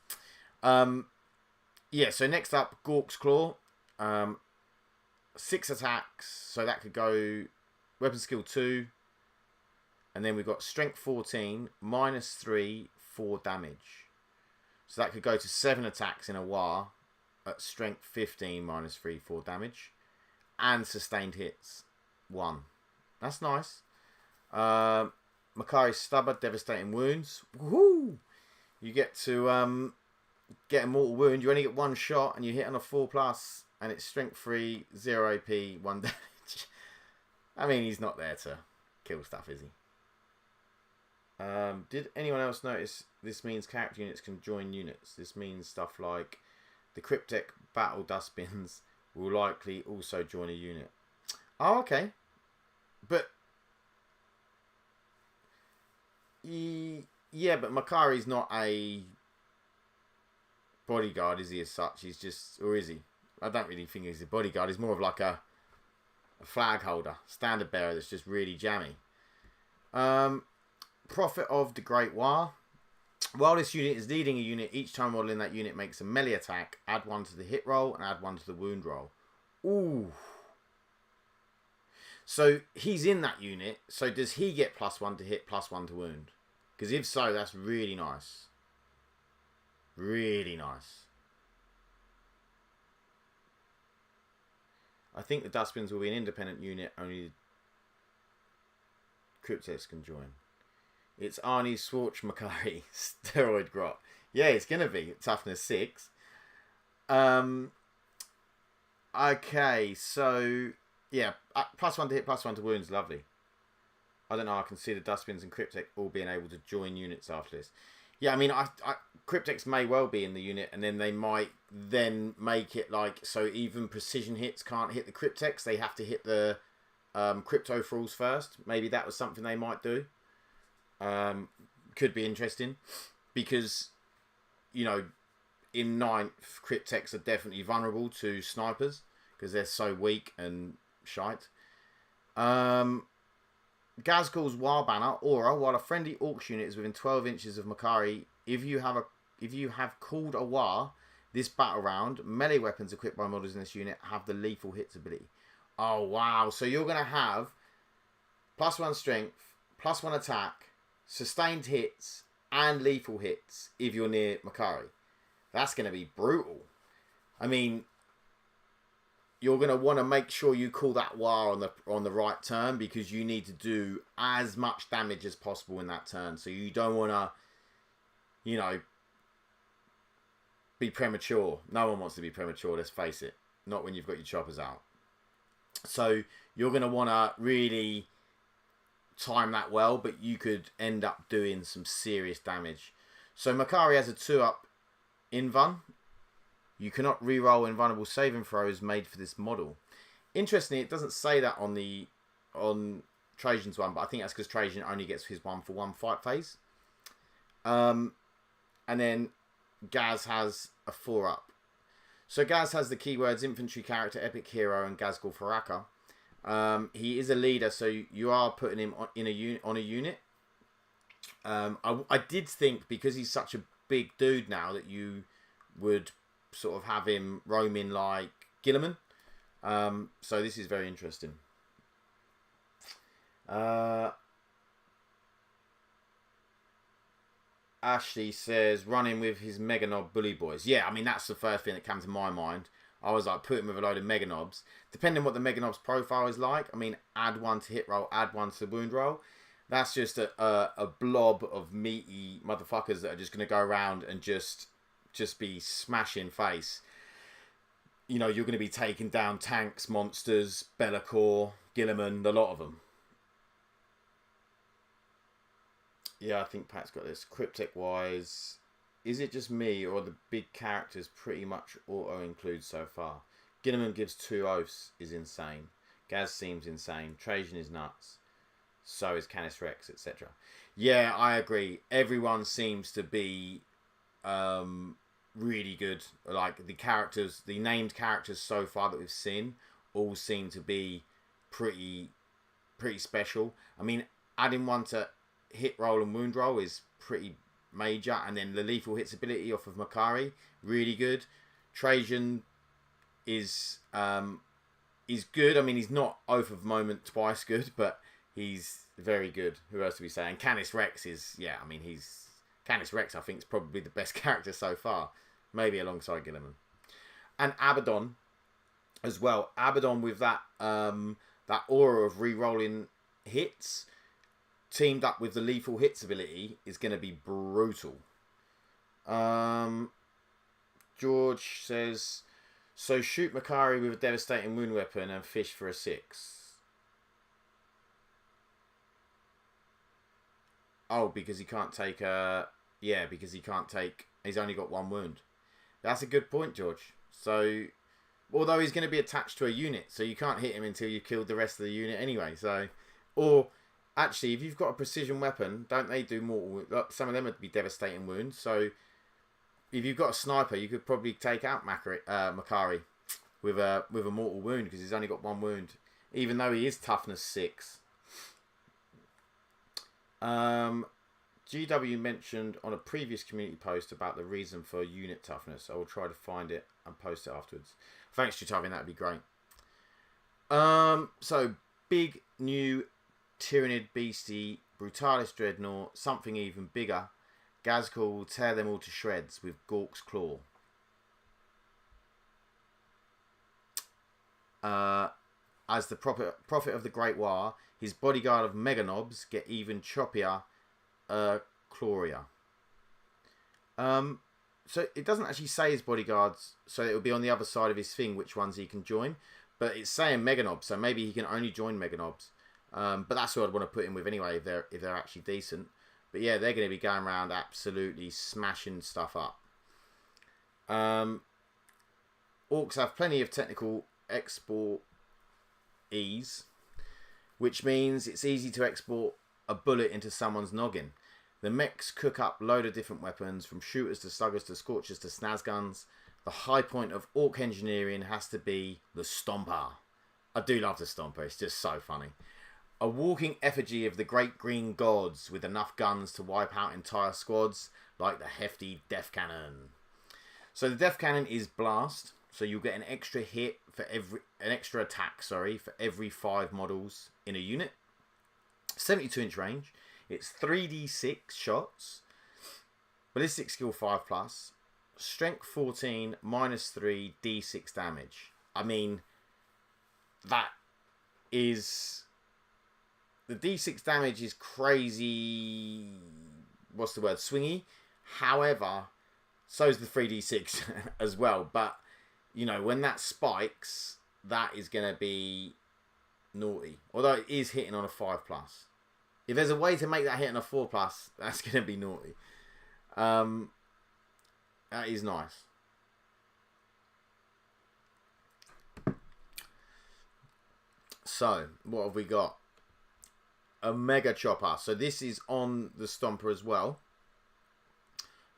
Yeah, so next up, Gork's Claw. 6 attacks, so that could go weapon skill 2. And then we've got strength 14, -3, 4 damage. So that could go to 7 attacks in a war at strength 15, -3, 4 damage. And sustained hits, 1. That's nice. Makari's Stubber, devastating wounds. Woohoo! You get to get a mortal wound. You only get 1 shot and you hit on a 4+, and it's strength 3, 0 AP, 1 damage. I mean, he's not there to kill stuff, is he? Did anyone else notice this means character units can join units? This means stuff like the Cryptek Battle Dustbins will likely also join a unit. Oh, okay. But yeah, but Makari's not a bodyguard, is he, as such? He's just... Or is he? I don't really think he's a bodyguard. He's more of like a flag holder. Standard bearer that's just really jammy. Prophet of the Great War. While this unit is leading a unit, each time model in that unit makes a melee attack, add 1 to the hit roll and add 1 to the wound roll. Ooh. So he's in that unit. So does he get +1 to hit, +1 to wound? Because if so, that's really nice. Really nice. I think the Dustbins will be an independent unit. Only Crypteks can join. It's Arnie Swartz Makari steroid grot. Yeah, it's gonna be toughness 6. Okay, so yeah, +1 to hit, +1 to wounds, lovely. I don't know. I can see the Dustbins and Cryptek all being able to join units after this. Yeah, I mean, Crypteks may well be in the unit, and then they might then make it like so even precision hits can't hit the Crypteks. They have to hit the Crypto Thralls first. Maybe that was something they might do. Could be interesting because, you know, in 9th, Crypteks are definitely vulnerable to snipers because they're so weak and shite. Gazgul's War Banner Aura. While a friendly Orcs unit is within 12 inches of Makari, if you have called a war this battle round, melee weapons equipped by models in this unit have the lethal hits ability. Oh wow! So you're gonna have +1 strength, +1 attack, sustained hits, and lethal hits if you're near Makari. That's gonna be brutal. I mean, you're going to want to make sure you call that war on the right turn because you need to do as much damage as possible in that turn. So you don't want to, you know, be premature. No one wants to be premature, let's face it. Not when you've got your choppers out. So you're going to want to really time that well, but you could end up doing some serious damage. So Makari has a 2-up invuln. You cannot reroll invulnerable saving throws made for this model. Interestingly, it doesn't say that on Trajan's one, but I think that's because Trajan only gets his 1-for-1 fight phase. And then Gaz has a 4-up. So Gaz has the keywords infantry character, epic hero, and Gazgul Faraka. He is a leader, so you are putting him on a unit. I did think because he's such a big dude now that you would sort of have him roaming like Gilliman. So this is very interesting. Ashley says, running with his Mega Knob bully boys. Yeah, I mean, that's the first thing that came to my mind. I was like, put him with a load of Mega Knobs. Depending on what the Mega Knobs profile is like, I mean, add one to hit roll, add one to wound roll. That's just a blob of meaty motherfuckers that are just going to go around and just be smashing face. You know, you're going to be taking down tanks, monsters, Be'lakor, Gilliman, a lot of them. Yeah, I think Pat's got this. Cryptic-wise, is it just me or the big characters pretty much auto-include so far? Gilliman gives 2 oaths is insane. Gaz seems insane. Trajan is nuts. So is Canis Rex, etc. Yeah, I agree. Everyone seems to be really good. Like, the characters, the named characters so far that we've seen all seem to be pretty special. I mean, adding one to hit roll and wound roll is pretty major, and then the lethal hits ability off of Makari, really good. Trajan is good. I mean, he's not oath of moment twice good, but he's very good. Who else do we say? And Canis Rex is, yeah, I mean, Canis Rex, I think, is probably the best character so far, maybe alongside Gilliman. And Abaddon as well. Abaddon with that that aura of re-rolling hits, teamed up with the lethal hits ability, is going to be brutal. George says, so shoot Makari with a devastating wound weapon and fish for a 6. Oh, because he can't take yeah, because he can't take, he's only got 1 wound. That's a good point, George. So, although he's going to be attached to a unit, so you can't hit him until you've killed the rest of the unit anyway. So, or actually, if you've got a precision weapon, don't they do mortal? Some of them would be devastating wounds. So, if you've got a sniper, you could probably take out Makari with a mortal wound because he's only got 1 wound, even though he is toughness 6. GW mentioned on a previous community post about the reason for unit toughness. I will try to find it and post it afterwards. Thanks, Chitavin, that'd be great. So big new Tyranid Beastie, Brutalis Dreadnought, something even bigger. Gazkul will tear them all to shreds with Gork's Claw. As the prophet of the Great War, his bodyguard of Mega Knobs get even choppier, Chloria. So it doesn't actually say his bodyguards, so it will be on the other side of his thing which ones he can join. But it's saying Mega Knobs, so maybe he can only join Mega Knobs. But that's what I'd want to put him with anyway if they're actually decent. But yeah, they're going to be going around absolutely smashing stuff up. Orcs have plenty of technical export ease, which means it's easy to export a bullet into someone's noggin. The mechs cook up a load of different weapons, from shooters to sluggers to scorchers to snaz guns. The high point of Orc engineering has to be the Stomper. I do love the Stomper, it's just so funny. A walking effigy of the great green gods with enough guns to wipe out entire squads, like the hefty Death Cannon. So the Death Cannon is blast, so you'll get an extra hit for an extra attack, for every 5 models in a unit. 72-inch range. It's 3d6 shots. Ballistic skill 5+. Strength 14, -3, d6 damage. I mean, that is... The d6 damage is crazy... What's the word? Swingy. However, so is the 3d6 as well. But, you know, when that spikes, that is going to be naughty. Although it is hitting on a 5+. If there's a way to make that hit on a 4+, that's going to be naughty. That is nice. So, what have we got? A Mega Chopper. So this is on the Stomper as well.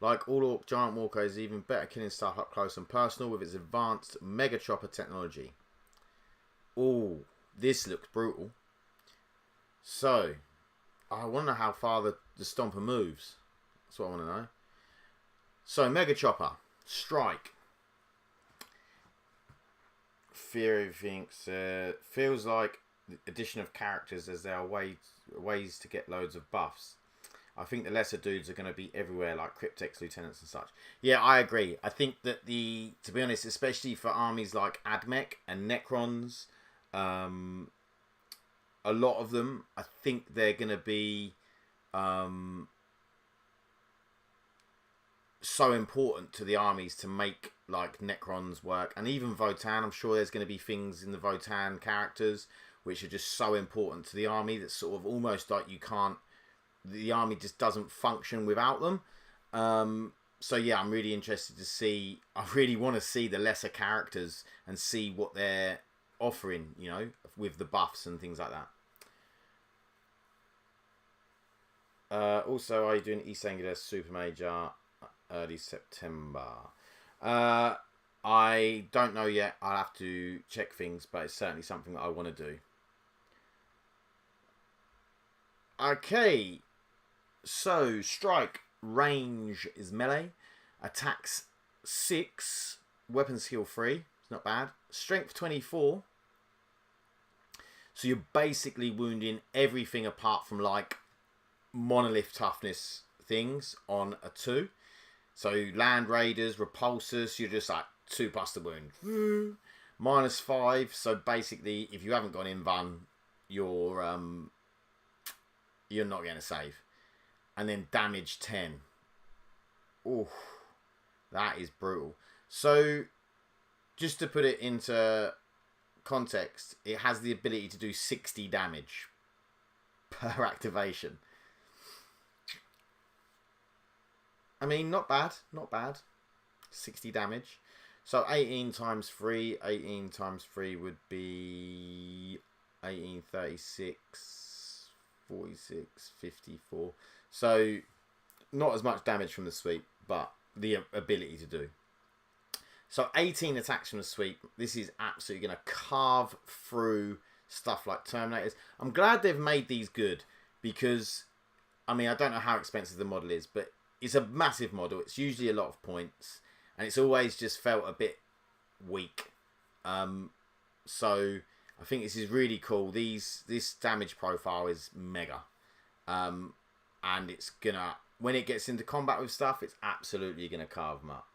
Like all Orc Giant Walker is even better killing stuff up close and personal with its advanced Mega Chopper technology. Oh, this looks brutal. So, I want to know how far the Stomper moves. That's what I want to know. So, Mega Chopper. Strike. Theory thinks, feels like the addition of characters as there are ways to get loads of buffs. I think the lesser dudes are going to be everywhere, like Cryptex lieutenants and such. Yeah, I agree. I think that to be honest, especially for armies like Admech and Necrons, a lot of them, I think they're going to be so important to the armies to make like Necrons work, and even Votann. I'm sure there's going to be things in the Votann characters which are just so important to the army that sort of almost like the army just doesn't function without them. So yeah, I'm really interested to see. I really want to see the lesser characters and see what they're offering, you know, with the buffs and things like that. Also, are you doing East Anglia Super Major early September? I don't know yet. I'll have to check things, but it's certainly something that I want to do. Okay, so strike range is melee, attacks 6, weapon skill 3. It's not bad. Strength 24. So you're basically wounding everything apart from like monolith toughness things on a 2. So land raiders, repulsors, you're just like 2+ the wound. -5. So basically, if you haven't got invuln, you're not going to save. And then damage 10. Ooh, that is brutal. So just to put it into context, it has the ability to do 60 damage per activation. I mean, not bad, not bad. 60 damage. So 18 times 3. 18 times 3 would be 18, 36, 46, 54. So not as much damage from the sweep, but the ability to do. So 18 attacks from the sweep. This is absolutely going to carve through stuff like Terminators. I'm glad they've made these good because, I mean, I don't know how expensive the model is, but it's a massive model. It's usually a lot of points, and it's always just felt a bit weak. So I think this is really cool. This damage profile is mega, and it's gonna, when it gets into combat with stuff, it's absolutely gonna carve them up.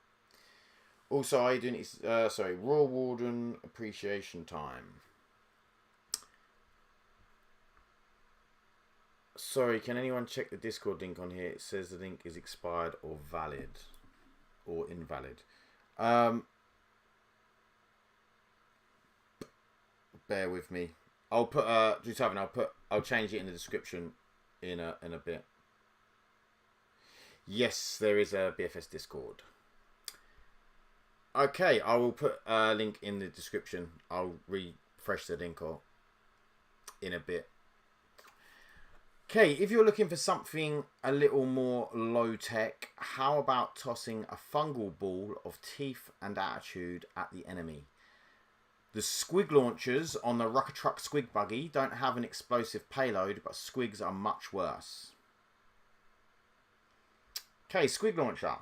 Also, are you doing Royal Warden appreciation time? Sorry, can anyone check the Discord link on here? It says the link is expired or valid or invalid. Bear with me. I'll put I'll change it in the description in a bit. Yes, there is a BFS Discord. Okay, I will put a link in the description. I'll refresh the link in a bit. Okay, if you're looking for something a little more low-tech, how about tossing a fungal ball of teeth and attitude at the enemy? The squig launchers on the Rucker Truck squig buggy don't have an explosive payload, but squigs are much worse. Okay, squig launcher.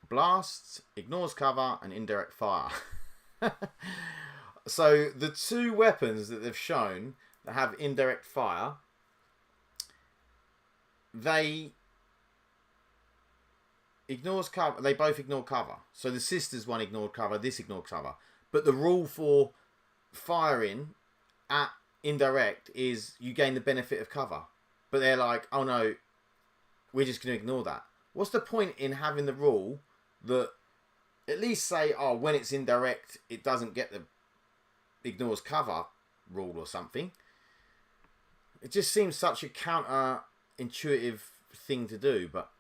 Blasts, ignores cover, and indirect fire. So the 2 weapons that they've shown that have indirect fire, they ignores cover. They both ignore cover. So the sisters one ignored cover. This ignored cover. But the rule for firing at indirect is you gain the benefit of cover. But they're like, oh no, we're just going to ignore that. What's the point in having the rule that at least say, oh, when it's indirect, it doesn't get the ignores cover rule or something? It just seems such a counterintuitive thing to do, but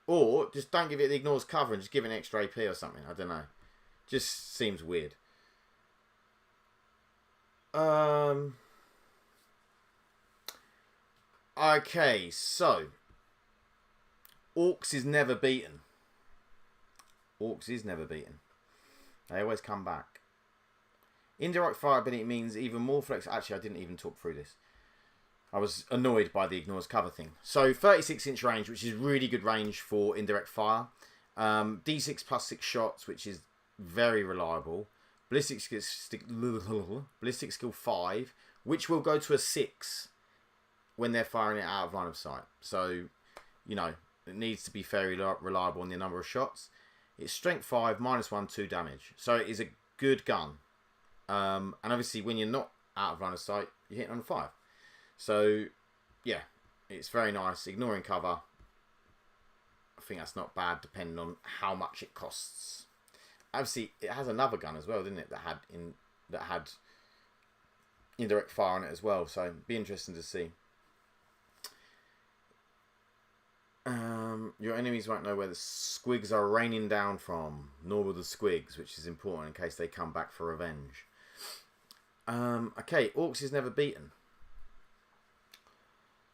or just don't give it the ignores cover and just give it an extra AP or something. I don't know. Just seems weird. Okay, so Orks is never beaten. Orks is never beaten. They always come back. Indirect fire ability means even more flex. Actually, I didn't even talk through this. I was annoyed by the ignores cover thing. So 36-inch range, which is really good range for indirect fire. D6 plus 6 shots, which is very reliable. Ballistic skill 5, which will go to a 6 when they're firing it out of line of sight. So, you know, it needs to be fairly reliable on the number of shots. It's strength 5, -1, 2 damage. So it is a good gun. And obviously when you're not out of line of sight, you're hitting on 5. So, yeah, it's very nice. Ignoring cover, I think that's not bad depending on how much it costs. Obviously, it has another gun as well, didn't it? That had indirect fire on it as well. So it'd be interesting to see. Your enemies won't know where the squigs are raining down from, nor will the squigs, which is important in case they come back for revenge. Okay, Orcs is never beaten.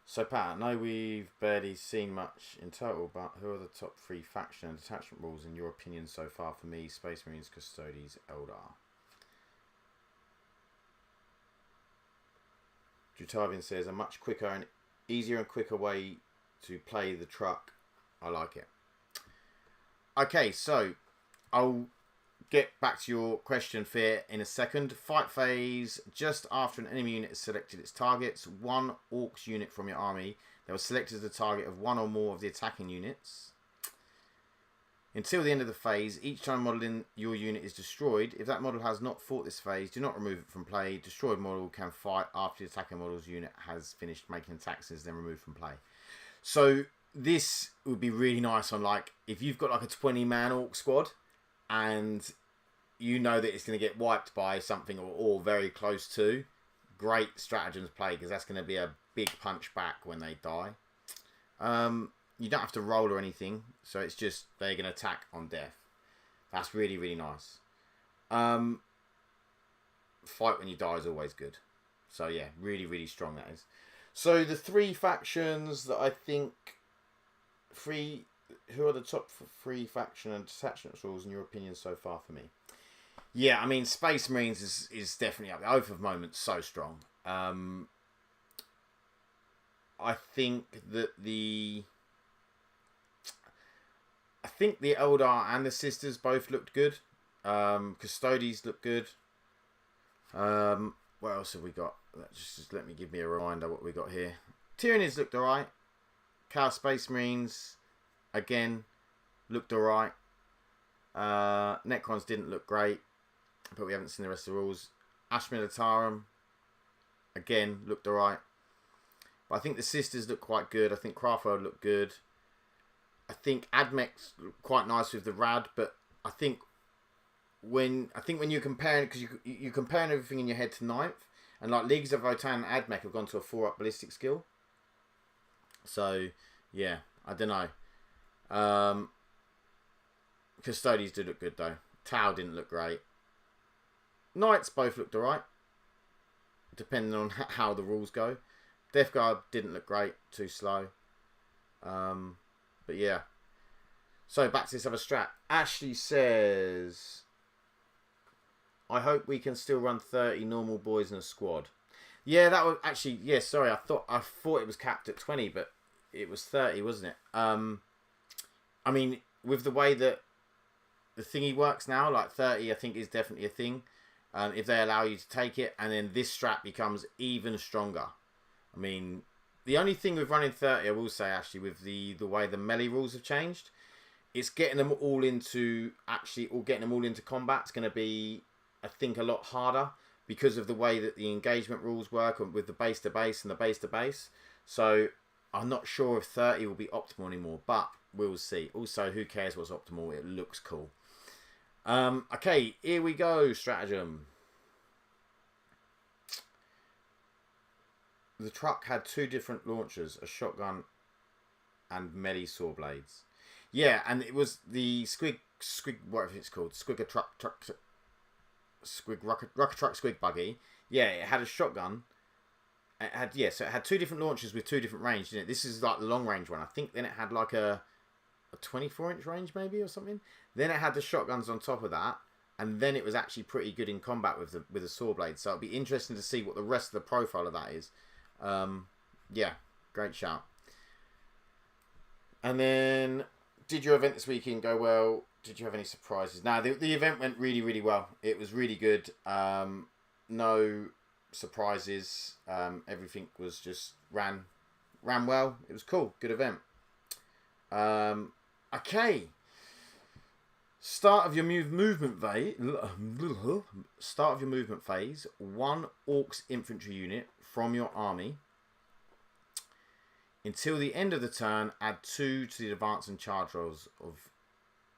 So Pat, I know we've barely seen much in total, but who are the top 3 faction and detachment rules in your opinion so far? For me, Space Marines, Custodes, Eldar. Jutavian says, a much quicker and easier and quicker way to play the truck. I like it. Okay, so I'll get back to your question, Fear, in a second. Fight phase, just after an enemy unit has selected its targets, 1 Orcs unit from your army that was selected as the target of 1 or more of the attacking units. Until the end of the phase, each time a model in your unit is destroyed, if that model has not fought this phase, do not remove it from play. Destroyed model can fight after the attacking model's unit has finished making attacks and is then removed from play. So this would be really nice on, like, if you've got like a 20-man Orc squad and you know that it's going to get wiped by something or very close to, great stratagems play, because that's going to be a big punch back when they die. You don't have to roll or anything, so it's just they're going to attack on death. That's really, really nice. Fight when you die is always good. So yeah, really, really strong that is. So the 3 factions that I think... Who are the top 3 faction and detachment rules in your opinion so far for me? Yeah, I mean, Space Marines is definitely up there. Oath of Moment, so strong. I think that the Eldar and the Sisters both looked good. Custodes looked good. What else have we got? Just let me give me a reminder what we got here. Tyranids looked alright. Chaos Space Marines, again, looked alright. Necrons didn't look great, but we haven't seen the rest of the rules. Ash Militarum, again, looked alright. But I think the Sisters look quite good. I think Craftworld looked good. I think Admech looked quite nice with the Rad, but I think when you're comparing, because you're comparing everything in your head to 9th, and like Leagues of Votann and Admech have gone to a 4-up ballistic skill. So yeah, I don't know. Custodes did look good though. Tau didn't look great. Knights both looked alright, depending on how the rules go. Death Guard didn't look great, too slow. But yeah. So back to this other strat. Ashley says, I hope we can still run 30 normal boys in a squad. Yeah, that was actually, yeah, sorry, I thought it was capped at 20, but it was 30, wasn't it? I mean, with the way that the thingy works now, like 30 I think is definitely a thing. If they allow you to take it, and then this strat becomes even stronger. I mean, the only thing with running 30, I will say, actually, with the way the melee rules have changed, it's getting them all into combat. It's going to be, I think, a lot harder because of the way that the engagement rules work with the base to base and the base to base. So I'm not sure if 30 will be optimal anymore, but we'll see. Also, who cares what's optimal? It looks cool. Okay, here we go. Stratagem. The truck had 2 different launchers, a shotgun and melee saw blades. Yeah, and it was the Squig, whatever it's called, Squig Rocket Truck Squig Buggy. Yeah, it had a shotgun. So it had 2 different launchers with 2 different range, didn't it? This is like the long range one. I think then it had like a 24-inch range maybe or something. Then it had the shotguns on top of that, and then it was actually pretty good in combat with the saw blade. So it'll be interesting to see what the rest of the profile of that is. Yeah, great shout. And then, did your event this weekend go well? Did you have any surprises? No, the event went really, really well. It was really good. No surprises. Everything was just ran ran well. It was cool. Good event. Okay. Start of your movement phase. Start of your movement phase. 1 Orcs infantry unit from your army. Until the end of the turn, add 2 to the advance and charge rolls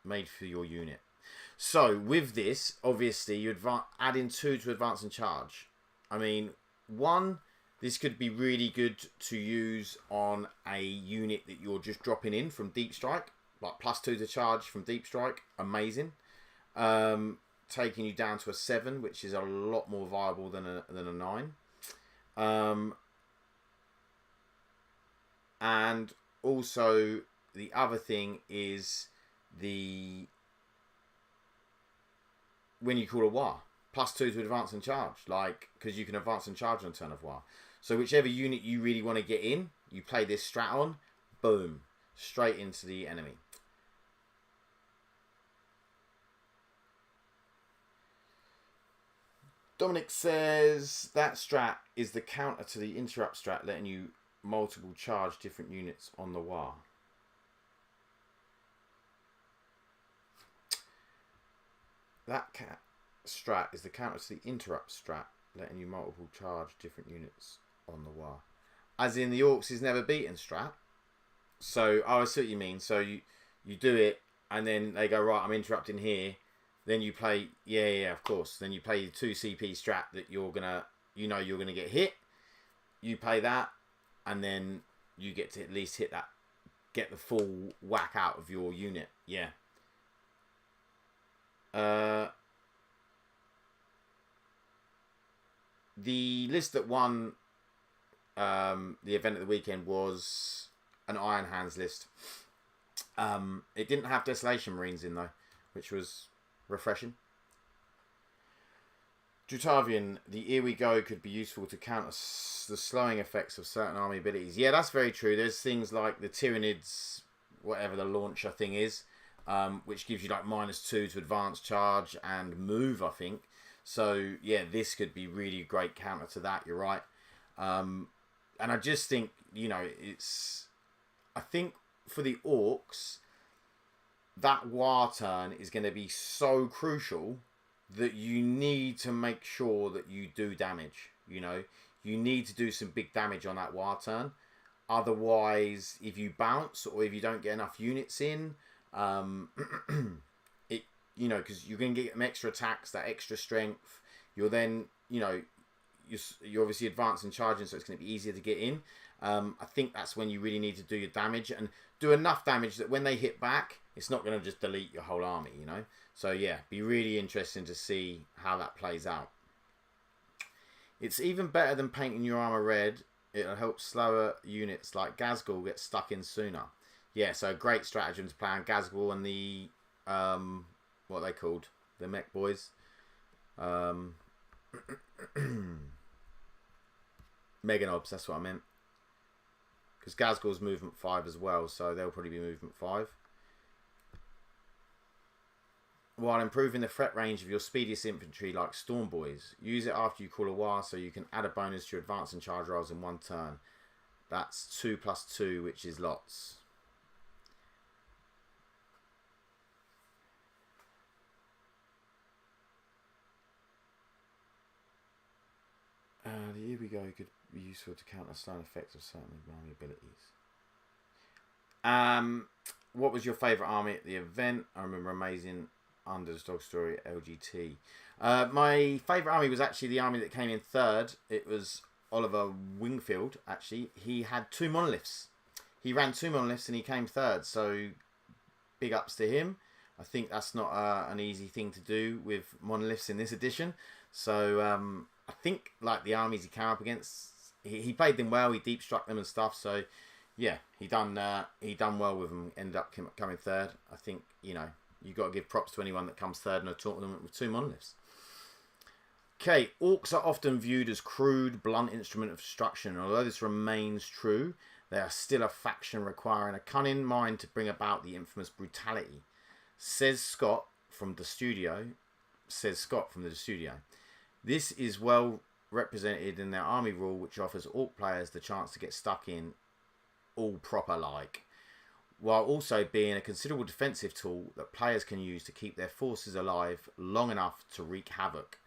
made for your unit. So with this, obviously, you add in 2 to advance and charge. I mean, 1, this could be really good to use on a unit that you're just dropping in from Deep Strike. Like +2 to charge from Deep Strike. Amazing. Taking you down to a 7, which is a lot more viable than a 9. And also, the other thing is when you call a war, +2 to advance and charge, like, because you can advance and charge on turn of war. So whichever unit you really want to get in, you play this strat on, boom, straight into the enemy. Dominic says that strat is the counter to the interrupt strat, letting you multiple charge different units on the war. That strat is the counter to the interrupt strat, letting you multiple charge different units on the war. As in the Orcs is never beaten strat. So, I see what you mean. So you do it, and then they go, right, I'm interrupting here. Then you play, yeah, of course. Then you play the 2 CP strat that you're gonna get hit. You play that, and then you get to at least hit that, get the full whack out of your unit. Yeah. The list that won the event of the weekend was an Iron Hands list. It didn't have Desolation Marines in though, which was refreshing. Drutavian, the Here We Go could be useful to counter the slowing effects of certain army abilities. Yeah, that's very true. There's things like the Tyranids, whatever the launcher thing is, which gives you like -2 to advance, charge, and move, I think. So, yeah, this could be really great counter to that. You're right. And I just think, you know, I think for the Orcs, that war turn is going to be so crucial that you need to make sure that you do damage. You know, you need to do some big damage on that war turn. Otherwise, if you bounce or if you don't get enough units in, you know, because you're going to get some extra attacks, that extra strength. You're then, you know, you're obviously advancing and charging, so it's going to be easier to get in. I think that's when you really need to do your damage and do enough damage that when they hit back, it's not going to just delete your whole army, you know. So yeah, be really interesting to see how that plays out. It's even better than painting your armor red. It'll help slower units like Gazgul get stuck in sooner. Yeah, so great stratagem to play on Gazgul and the what are they called? The mech boys. Meganobs, that's what I meant. Because Gazgul's movement 5 as well, so they'll probably be movement 5. While improving the threat range of your speediest infantry like Storm Boys. Use it after you call a war so you can add a bonus to your advance and charge rolls in 1 turn. That's 2+2, which is lots. Here we go. Could be useful to counter slowing effects of certain army abilities. What was your favourite army at the event? I remember amazing underdog story LGT. My favourite army was actually the army that came in 3rd. It was Oliver Wingfield. Actually, he had 2 monoliths. He ran 2 monoliths and he came 3rd. So big ups to him. I think that's not an easy thing to do with monoliths in this edition. So I think like the armies he came up against, he played them well. He deep struck them and stuff. So yeah, he done well with them. Ended up coming 3rd. I think, you know, you've got to give props to anyone that comes 3rd in a tournament with 2 monoliths. Okay, Orcs are often viewed as crude, blunt instrument of destruction. Although this remains true, they are still a faction requiring a cunning mind to bring about the infamous brutality. Says Scott from the studio. This is well represented in their army rule, which offers Orc players the chance to get stuck in all proper like, while also being a considerable defensive tool that players can use to keep their forces alive long enough to wreak havoc.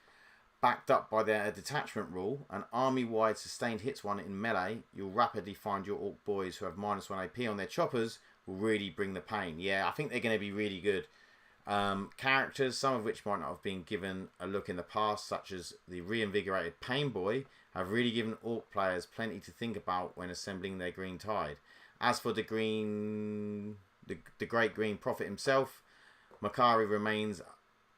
Backed up by their detachment rule, an army-wide sustained hits one in melee, you'll rapidly find your Orc boys who have -1 AP on their choppers will really bring the pain. Yeah, I think they're going to be really good. Characters, some of which might not have been given a look in the past, such as the reinvigorated Pain Boy, have really given Orc players plenty to think about when assembling their Green Tide. As for the Great Green Prophet himself, Makari remains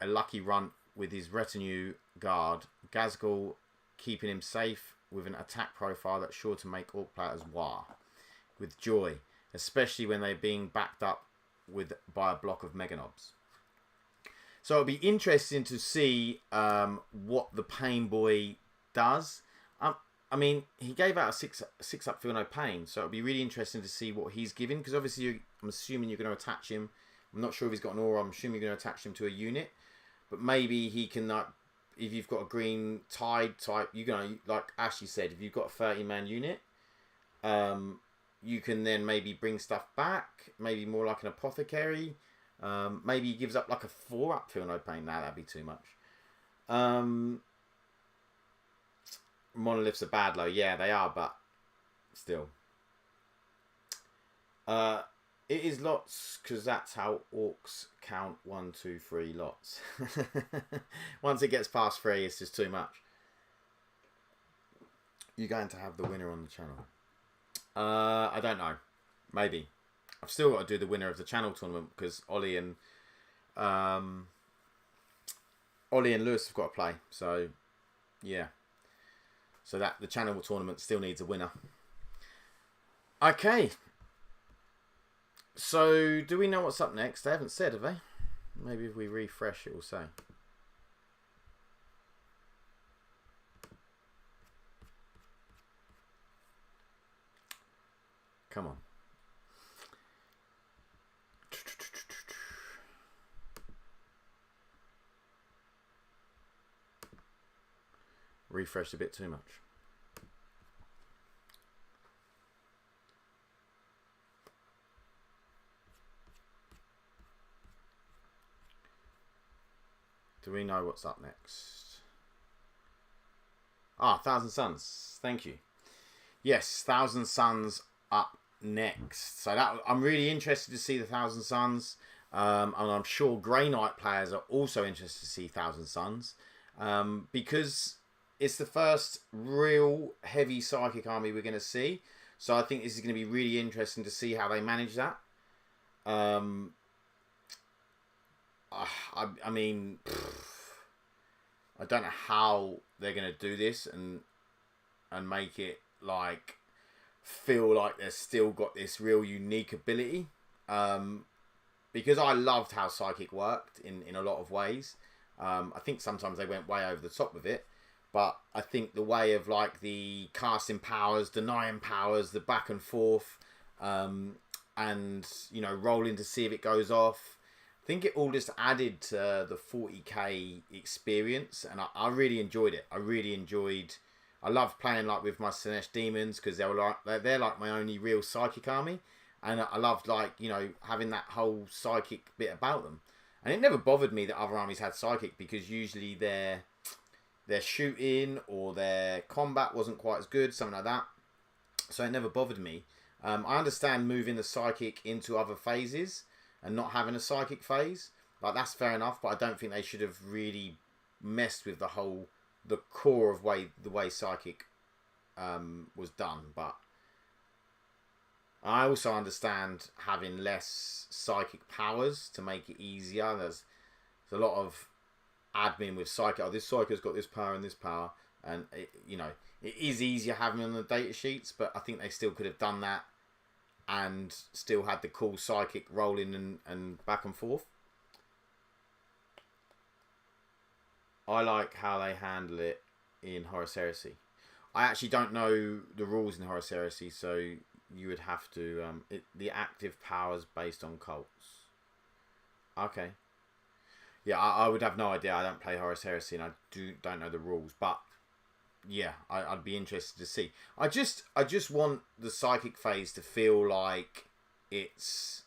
a lucky runt with his retinue guard, Gazgul keeping him safe with an attack profile that's sure to make Orc players wah with joy, especially when they're being backed up by a block of Meganobs. So it'll be interesting to see what the Pain Boy does. I mean, he gave out a six up feel no pain, so it'll be really interesting to see what he's giving, because obviously I'm assuming you're going to attach him. I'm not sure if he's got an aura. I'm assuming you're going to attach him to a unit, but maybe he can, like, if you've got a Green Tide type, you're going to, like Ashley said, if you've got a 30-man unit, you can then maybe bring stuff back, maybe more like an apothecary. Maybe he gives up like a 4 up feel no pain. Nah, that'd be too much. Monoliths are bad though. Yeah, they are, but still. It is lots, because that's how Orcs count 1, 2, 3 lots. Once it gets past 3, it's just too much. You're going to have the winner on the channel. I don't know. Maybe. I've still got to do the winner of the channel tournament, because Ollie and Lewis have got to play. So, yeah. So that the channel tournament still needs a winner. Okay. So, do we know what's up next? They haven't said, have they? Maybe if we refresh, it will say. Come on. Refreshed a bit too much. Do we know what's up next? Ah, Thousand Suns. Thank you. Yes, Thousand Suns up next. So that I'm really interested to see the Thousand Suns. And I'm sure Grey Knight players are also interested to see Thousand Suns. Because it's the first real heavy psychic army we're going to see. So I think this is going to be really interesting to see how they manage that. I mean, I don't know how they're going to do this and make it like feel like they've still got this real unique ability. Because I loved how psychic worked in a lot of ways. I think sometimes they went way over the top with it. But I think the way of like the casting powers, denying powers, the back and forth, and, you know, rolling to see if it goes off. I think it all just added to the 40k experience, and I really enjoyed it. I loved playing like with my Sinesh Demons, because they're like my only real psychic army, and I loved, like, you know, having that whole psychic bit about them. And it never bothered me that other armies had psychic, because usually their shooting or their combat wasn't quite as good, something like that. So it never bothered me. I understand moving the psychic into other phases and not having a psychic phase. Like, that's fair enough, but I don't think they should have really messed with the core of the way psychic was done. But I also understand having less psychic powers to make it easier. There's a lot of admin with psychic. Oh, this psychic's got this power and this power, and it is easier having them on the data sheets, but I think they still could have done that and still had the cool psychic rolling and back and forth. I like how they handle it in Horus Heresy. I actually don't know the rules in Horus Heresy, so you would have to the active powers based on cults. Okay. Yeah, I would have no idea. I don't play Horus Heresy, and I don't know the rules. But yeah, I'd be interested to see. I just want the psychic phase to feel like it's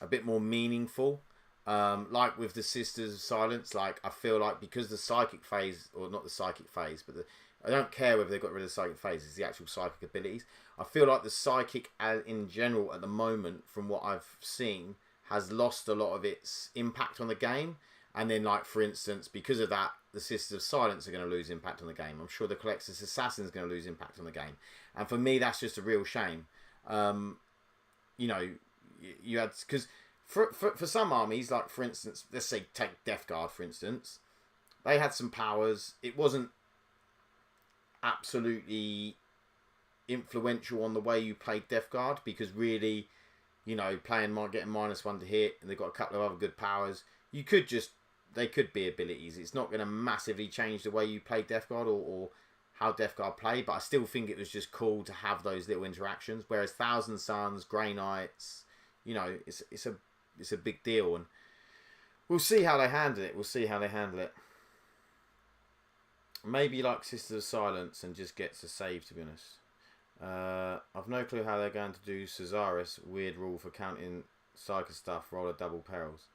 a bit more meaningful. Like with the Sisters of Silence, like I feel like because the psychic phase, or not the psychic phase, but I don't care whether they got rid of the psychic phase, it's the actual psychic abilities. I feel like the psychic in general at the moment, from what I've seen, has lost a lot of its impact on the game. And then, like, for instance, because of that, the Sisters of Silence are going to lose impact on the game. I'm sure the Collectus Assassin is going to lose impact on the game. And for me, that's just a real shame. You know, you had... Because for some armies, like, for instance, let's say take Death Guard, for instance. They had some powers. It wasn't absolutely influential on the way you played Death Guard. Because really, you know, getting -1 to hit, and they've got a couple of other good powers. You could just... They could be abilities. It's not going to massively change the way you play Death Guard or how Death Guard play, but I still think it was just cool to have those little interactions. Whereas Thousand Suns, Grey Knights, you know, it's a big deal, and we'll see how they handle it. We'll see how they handle it. Maybe like Sisters of Silence and just gets a save, to be honest. I've no clue how they're going to do Cesaris. Weird rule for counting Psycho stuff. Roll a double perils.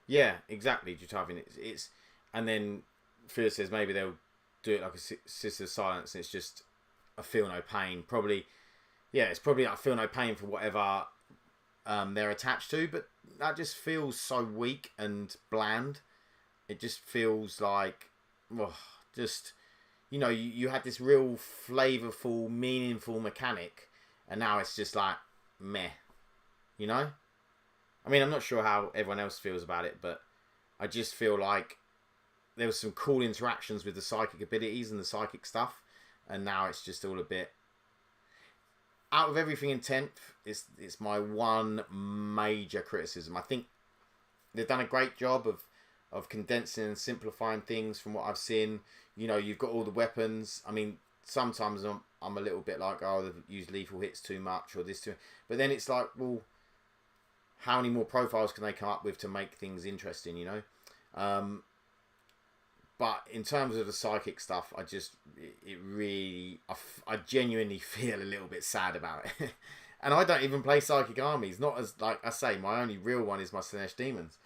Yeah, exactly, Jutavin. It's and then Phil says maybe they'll do it like a Sister of Silence, and it's just a feel no pain. Probably, yeah, it's probably like a feel no pain for whatever they're attached to, but that just feels so weak and bland. It just feels like, just, you know, you had this real flavourful, meaningful mechanic, and now it's just like meh, you know. I mean, I'm not sure how everyone else feels about it, but I just feel like there was some cool interactions with the psychic abilities and the psychic stuff, and now it's just all a bit... Out of everything in 10th, it's my one major criticism. I think they've done a great job of condensing and simplifying things from what I've seen. You know, you've got all the weapons. I mean, sometimes I'm a little bit like, oh, they've used lethal hits too much or this too... But then it's like, well... How many more profiles can they come up with to make things interesting, you know? But in terms of the psychic stuff, I genuinely feel a little bit sad about it. And I don't even play psychic armies. Not as, like I say, my only real one is my Slaanesh Demons.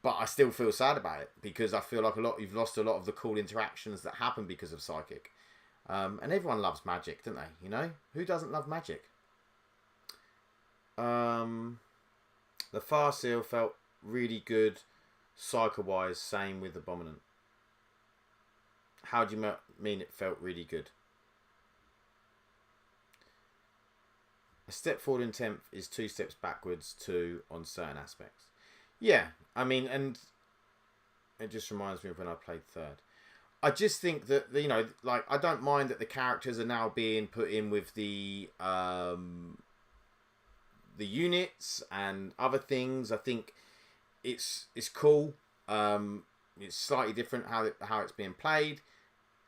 But I still feel sad about it because I feel like you've lost a lot of the cool interactions that happen because of psychic. And everyone loves magic, don't they? You know? Who doesn't love magic? The Far Seal felt really good, Psycho-wise. Same with Abominant. How do you mean it felt really good? A step forward in 10th is 2 steps backwards too on certain aspects. Yeah, I mean, and it just reminds me of when I played 3rd. I just think that, you know, like, I don't mind that the characters are now being put in with the units and other things. I think it's cool. It's slightly different how it's being played.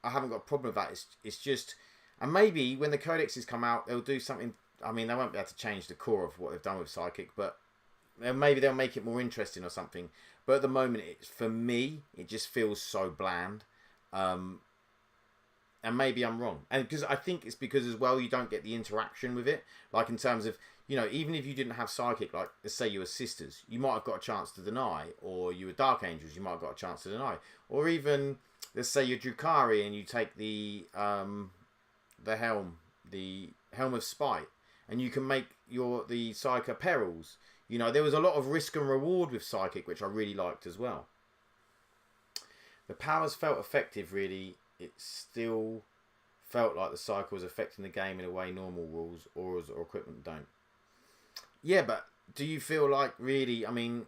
I haven't got a problem with that. It's just, and maybe when the codexes come out, they'll do something. I mean, they won't be able to change the core of what they've done with Psychic, but maybe they'll make it more interesting or something. But at the moment, for me, it just feels so bland. And maybe I'm wrong. And because I think it's because as well, you don't get the interaction with it. Like in terms of, you know, even if you didn't have Psychic, like let's say you were Sisters, you might have got a chance to deny. Or you were Dark Angels, you might have got a chance to deny. Or even, let's say you're Drukhari and you take the helm of Spite. And you can make the Psychic Perils. You know, there was a lot of risk and reward with Psychic, which I really liked as well. The powers felt effective, really. It still felt like the cycle was affecting the game in a way normal rules, auras, or equipment don't. Yeah, but do you feel like really, I mean,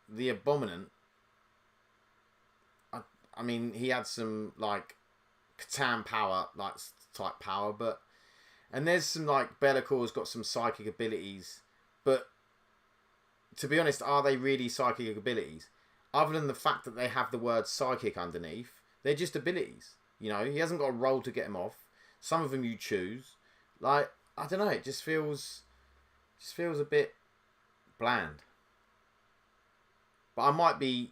the Abominant, I mean, he had some, like, Catan power, like, type power, but, and there's some, like, Bellacor's got some psychic abilities, but, to be honest, are they really psychic abilities? Other than the fact that they have the word psychic underneath, they're just abilities. You know, he hasn't got a roll to get them off. Some of them you choose. Like, I don't know, it just feels a bit bland. But I might be,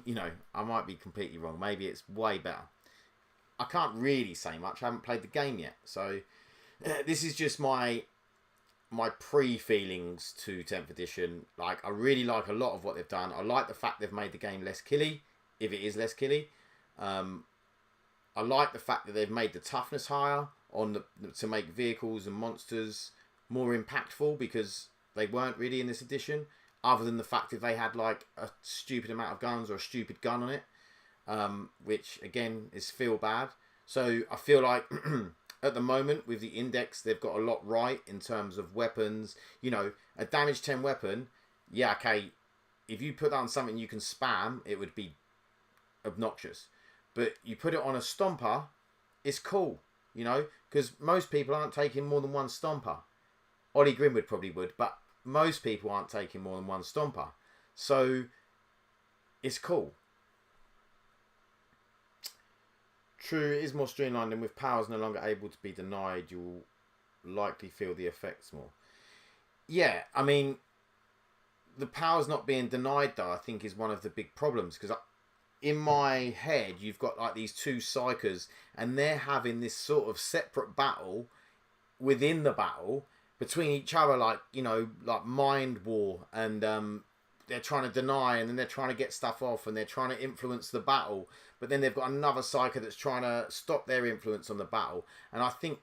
you know, I might be completely wrong. Maybe it's way better. I can't really say much. I haven't played the game yet, so this is just my pre-feelings to 10th edition. Like, I really like a lot of what they've done. I like the fact they've made the game less killy, if it is less killy. I like the fact that they've made the toughness higher on to make vehicles and monsters more impactful, because they weren't really in this edition, other than the fact that they had like a stupid amount of guns or a stupid gun on it, which again is feel bad. So I feel like at the moment with the index, they've got a lot right in terms of weapons. You know, a damage 10 weapon, yeah, okay, if you put that on something you can spam, it would be obnoxious. But you put it on a stomper, it's cool, you know, because most people aren't taking more than one stomper. Ollie Grimwood probably would, but most people aren't taking more than one stomper. So it's cool. True, it is more streamlined, and with powers no longer able to be denied, you'll likely feel the effects more. Yeah, I mean, the powers not being denied, though, I think is one of the big problems, because in my head, you've got like these two psychers, and they're having this sort of separate battle within the battle between each other, like, you know, like mind war, and they're trying to deny, and then they're trying to get stuff off, and they're trying to influence the battle, but then they've got another psyker that's trying to stop their influence on the battle. And I think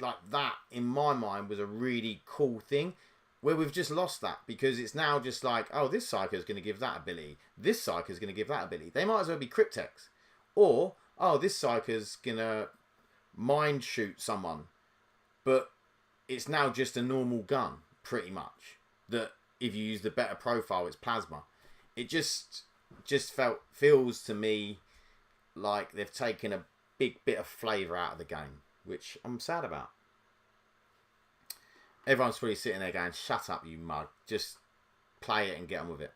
like that, in my mind, was a really cool thing, where we've just lost that, because it's now just like, oh, this psyker is going to give that ability, this psyker is going to give that ability. They might as well be cryptex. Or, oh, this psyker is going to mind shoot someone, but it's now just a normal gun, pretty much, that if you use the better profile, it's plasma. It just feels to me like they've taken a big bit of flavour out of the game, which I'm sad about. Everyone's probably sitting there going, shut up, you mug. Just play it and get on with it.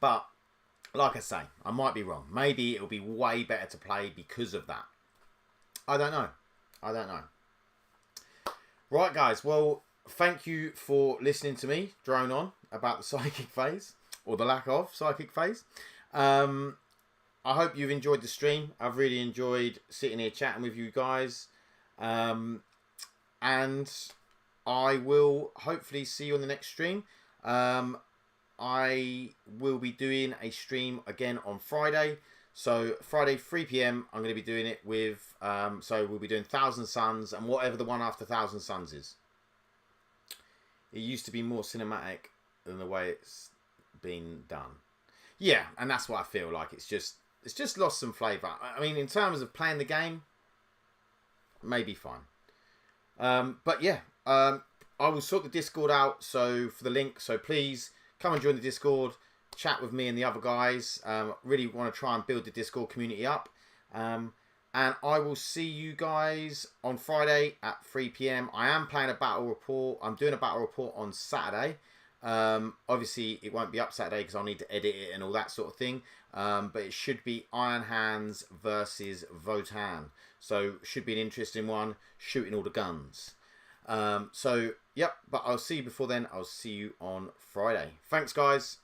But, like I say, I might be wrong. Maybe it'll be way better to play because of that. I don't know. Right, guys. Well, thank you for listening to me drone on about the psychic phase, or the lack of psychic phase. I hope you've enjoyed the stream. I've really enjoyed sitting here chatting with you guys. And I will hopefully see you on the next stream. I will be doing a stream again on Friday. So Friday 3 PM I'm going to be doing it with so we'll be doing Thousand Suns and whatever the one after Thousand Suns is. It used to be more cinematic than the way it's been done. Yeah, and that's what I feel like. It's just lost some flavour. I mean, in terms of playing the game, maybe fine. But yeah, I will sort the Discord out, so for the link, so please come and join the Discord, chat with me and the other guys. Really want to try and build the Discord community up. And I will see you guys on Friday at 3 PM. I am playing a battle report. I'm doing a battle report on Saturday. Obviously it won't be up Saturday because I'll need to edit it and all that sort of thing. But it should be Iron Hands versus Votan. So should be an interesting one, shooting all the guns. So yep, but I'll see you before then. I'll see you on Friday. Thanks, guys.